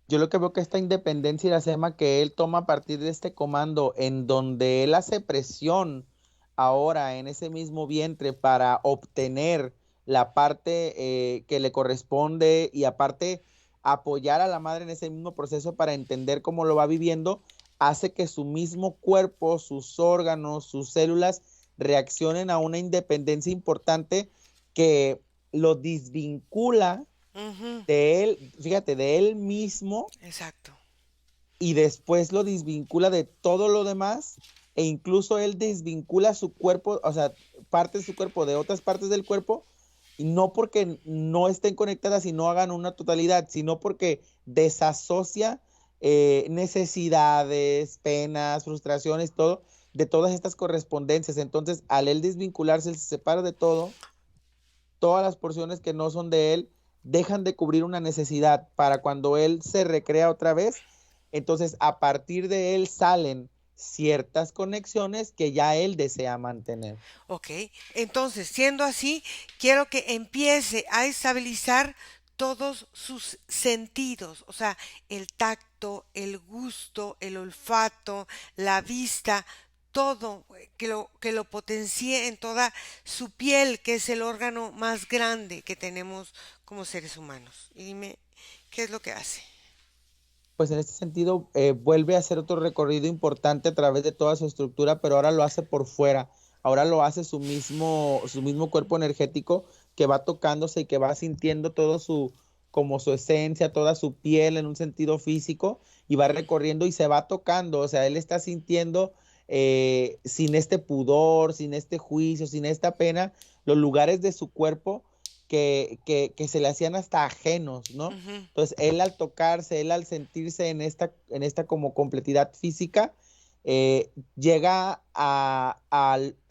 Yo lo que veo que esta independencia y la sema que él toma a partir de este comando, en donde él hace presión ahora en ese mismo vientre para obtener la parte que le corresponde y aparte apoyar a la madre en ese mismo proceso para entender cómo lo va viviendo, hace que su mismo cuerpo, sus órganos, sus células reaccionen a una independencia importante que lo desvincula Ujú, de él, fíjate, de él mismo exacto. y después lo desvincula de todo lo demás e incluso él desvincula su cuerpo, o sea, parte de su cuerpo de otras partes del cuerpo y no porque no estén conectadas y no hagan una totalidad, sino porque desasocia necesidades, penas, frustraciones, todo, de todas estas correspondencias. Entonces, al él desvincularse, él se separa de todo, todas las porciones que no son de él dejan de cubrir una necesidad para cuando él se recrea otra vez, entonces a partir de él salen ciertas conexiones que ya él desea mantener. Ok, entonces, siendo así, quiero que empiece a estabilizar todos sus sentidos, o sea, el tacto, el gusto, el olfato, la vista, todo, que lo potencie en toda su piel, que es el órgano más grande que tenemos como seres humanos. Y dime, ¿qué es lo que hace? Pues en este sentido vuelve a hacer otro recorrido importante a través de toda su estructura, pero ahora lo hace por fuera, ahora lo hace su mismo cuerpo energético que va tocándose y que va sintiendo todo su, como su esencia, toda su piel en un sentido físico y va recorriendo y se va tocando, o sea, él está sintiendo sin este pudor, sin este juicio, sin esta pena, los lugares de su cuerpo que se le hacían hasta ajenos, ¿no? Ujú. Entonces, él al tocarse, él al sentirse en esta como completidad física, llega a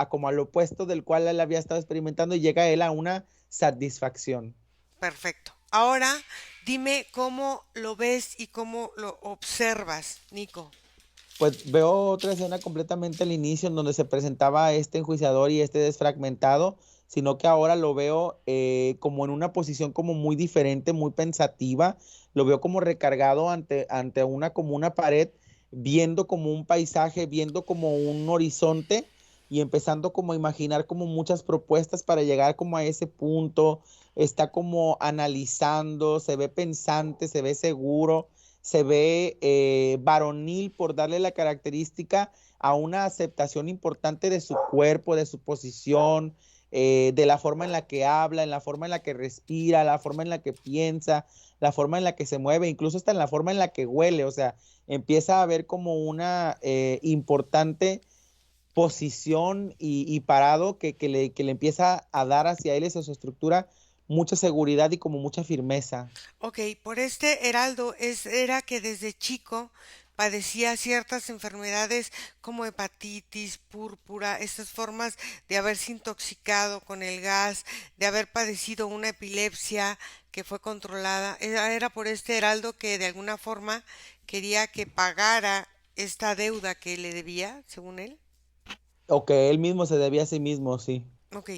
como al opuesto del cual él había estado experimentando y llega él a una satisfacción. Perfecto. Ahora dime cómo lo ves y cómo lo observas, Nico. Pues veo otra escena completamente al inicio en donde se presentaba este enjuiciador y este desfragmentado, sino que ahora lo veo como en una posición como muy diferente, muy pensativa, lo veo como recargado ante una como una pared, viendo como un paisaje, viendo como un horizonte y empezando como a imaginar como muchas propuestas para llegar como a ese punto, está como analizando, se ve pensante, se ve seguro, se ve varonil por darle la característica a una aceptación importante de su cuerpo, de su posición, de la forma en la que habla, en la forma en la que respira, la forma en la que piensa, la forma en la que se mueve, incluso hasta en la forma en la que huele, o sea, empieza a ver como una importante posición y parado que le empieza a dar hacia él, hacia su estructura, mucha seguridad y como mucha firmeza. Ok, por este Heraldo era que desde chico padecía ciertas enfermedades como hepatitis, púrpura, estas formas de haberse intoxicado con el gas, de haber padecido una epilepsia que fue controlada. Era por este Heraldo que de alguna forma quería que pagara esta deuda que le debía, según él. O que él mismo se debía a sí mismo, sí. Ok,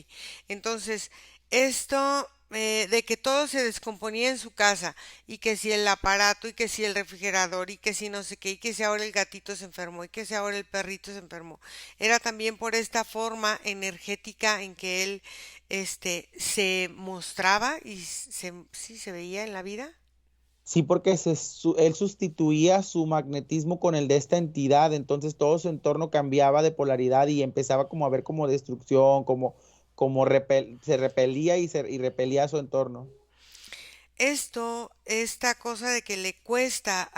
entonces, esto de que todo se descomponía en su casa y que si el aparato y que si el refrigerador y que si no sé qué y que si ahora el gatito se enfermó y que si ahora el perrito se enfermó, era también por esta forma energética en que él se mostraba y sí se veía en la vida. Sí, porque él sustituía su magnetismo con el de esta entidad, entonces todo su entorno cambiaba de polaridad y empezaba como a ver como destrucción, se repelía y repelía a su entorno. Esta cosa de que le cuesta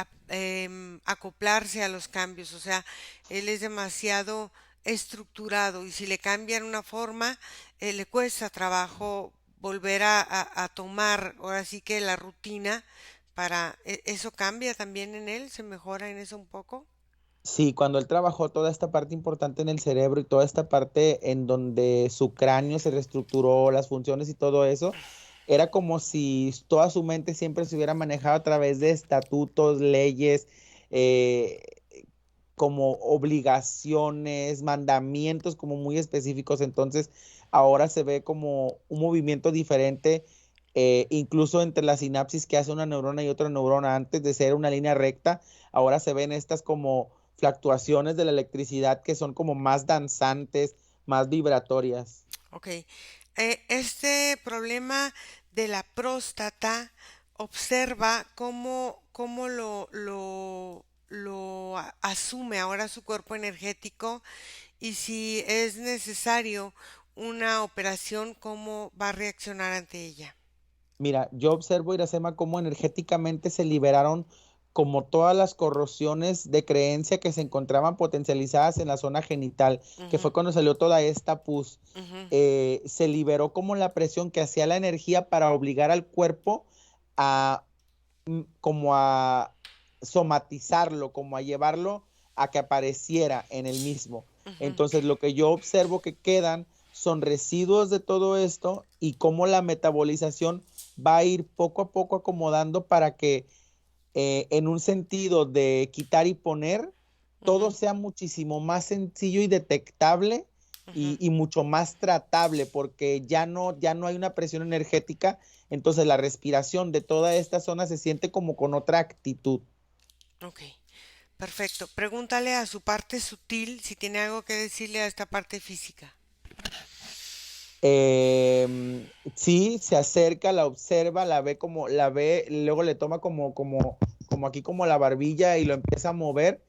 acoplarse a los cambios, o sea, él es demasiado estructurado y si le cambian una forma, le cuesta trabajo volver a tomar, ahora sí que la rutina para, eso cambia también en él, se mejora en eso un poco. Sí, cuando él trabajó toda esta parte importante en el cerebro y toda esta parte en donde su cráneo se reestructuró, las funciones y todo eso, era como si toda su mente siempre se hubiera manejado a través de estatutos, leyes, eh, como obligaciones, mandamientos como muy específicos. Entonces, ahora se ve como un movimiento diferente, incluso entre la sinapsis que hace una neurona y otra neurona. Antes de ser una línea recta, ahora se ven estas como fluctuaciones de la electricidad que son como más danzantes, más vibratorias. Ok, este problema de la próstata observa cómo asume ahora su cuerpo energético y si es necesario una operación, cómo va a reaccionar ante ella. Mira, yo observo, Iracema, cómo energéticamente se liberaron como todas las corrosiones de creencia que se encontraban potencializadas en la zona genital, que Ujú, fue cuando salió toda esta pus. ujú, Se liberó como la presión que hacía la energía para obligar al cuerpo a como a somatizarlo, como a llevarlo a que apareciera en el mismo. ujú. Entonces, lo que yo observo que quedan son residuos de todo esto y cómo la metabolización va a ir poco a poco acomodando para que en un sentido de quitar y poner, todo Ujú, sea muchísimo más sencillo y detectable ujú. y mucho más tratable, porque ya no hay una presión energética, entonces la respiración de toda esta zona se siente como con otra actitud. Ok, perfecto. Pregúntale a su parte sutil si tiene algo que decirle a esta parte física. Sí, se acerca, la observa, la ve como, la ve, luego le toma como aquí como la barbilla y lo empieza a mover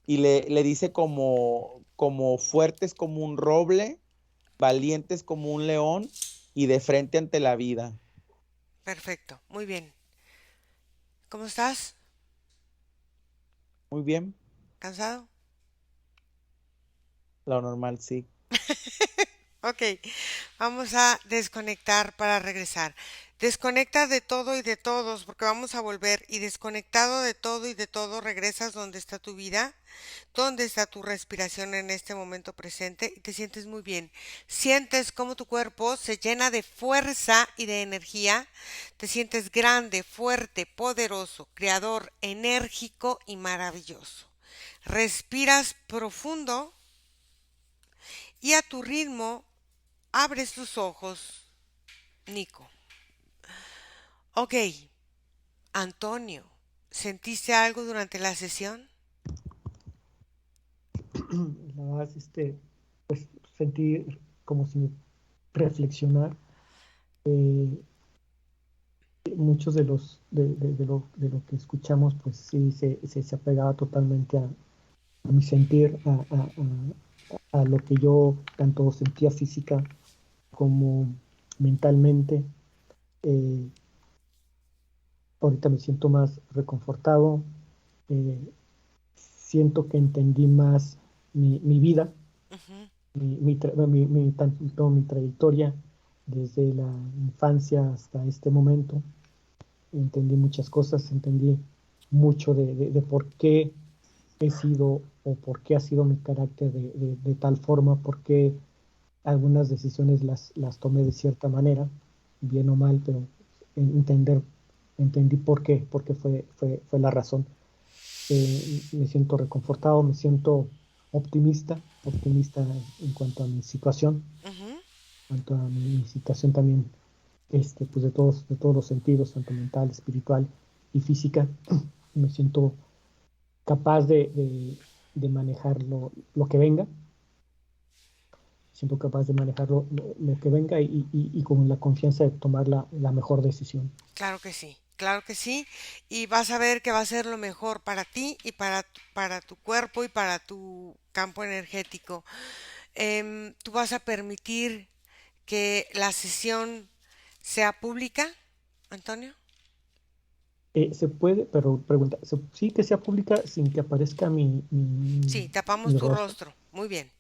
y le dice como fuertes como un roble, valientes como un león y de frente ante la vida. Perfecto, muy bien. ¿Cómo estás? Muy bien, ¿Cansado? lo normal, sí. Ok, vamos a desconectar para regresar. Desconecta de todo y de todos porque vamos a volver y desconectado de todo y de todo regresas donde está tu vida, donde está tu respiración en este momento presente y te sientes muy bien. Sientes como tu cuerpo se llena de fuerza y de energía. Te sientes grande, fuerte, poderoso, creador, enérgico y maravilloso. Respiras profundo y a tu ritmo abres tus ojos, Nico. Ok, Antonio, ¿sentiste algo durante la sesión? La verdad, pues sentí como si reflexionar eh, muchos de de lo que escuchamos, pues sí se apegaba totalmente a mi sentir, a lo que yo tanto sentía física como mentalmente. Eh, Ahorita me siento más reconfortado, eh, siento que entendí más mi vida, Ujú, tanto mi trayectoria desde la infancia hasta este momento. Entendí muchas cosas, entendí mucho de por qué he sido o por qué ha sido mi carácter de tal forma, por qué algunas decisiones las tomé de cierta manera, bien o mal, pero entender, entendí por qué fue la razón. Me siento reconfortado, me siento optimista en cuanto a mi situación, ujú. en cuanto a mi situación también, pues de todos los sentidos, tanto mental, espiritual y física. Me siento capaz de manejar lo que venga, siento capaz de manejar lo que venga y con la confianza de tomar la mejor decisión. Claro que sí, y vas a ver que va a ser lo mejor para ti y para tu cuerpo y para tu campo energético. ¿Tú vas a permitir que la sesión sea pública, Antonio? Se puede, pero pregunta, sí que sea pública sin que aparezca Sí, tapamos mi tu rostro. rostro. Muy bien,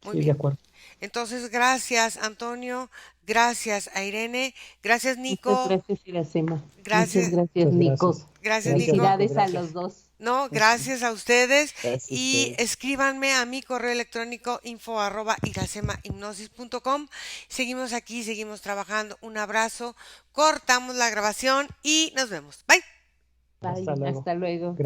muy Sí, de bien. acuerdo. Entonces, gracias, Antonio. Gracias a Irene. Gracias, Muchas Nico. gracias, Iracema. Muchas Gracias, gracias, Muchas Nico. gracias. gracias, Gracias, Nico. Nico. Felicidades a Gracias. los dos. No, Gracias. gracias a ustedes Gracias a y ustedes. escríbanme a mi correo electrónico info@iracemahipnosis.com. Seguimos aquí, seguimos trabajando. Un abrazo, cortamos la grabación y nos vemos. Bye. Hasta Bye, luego. hasta luego. Gracias.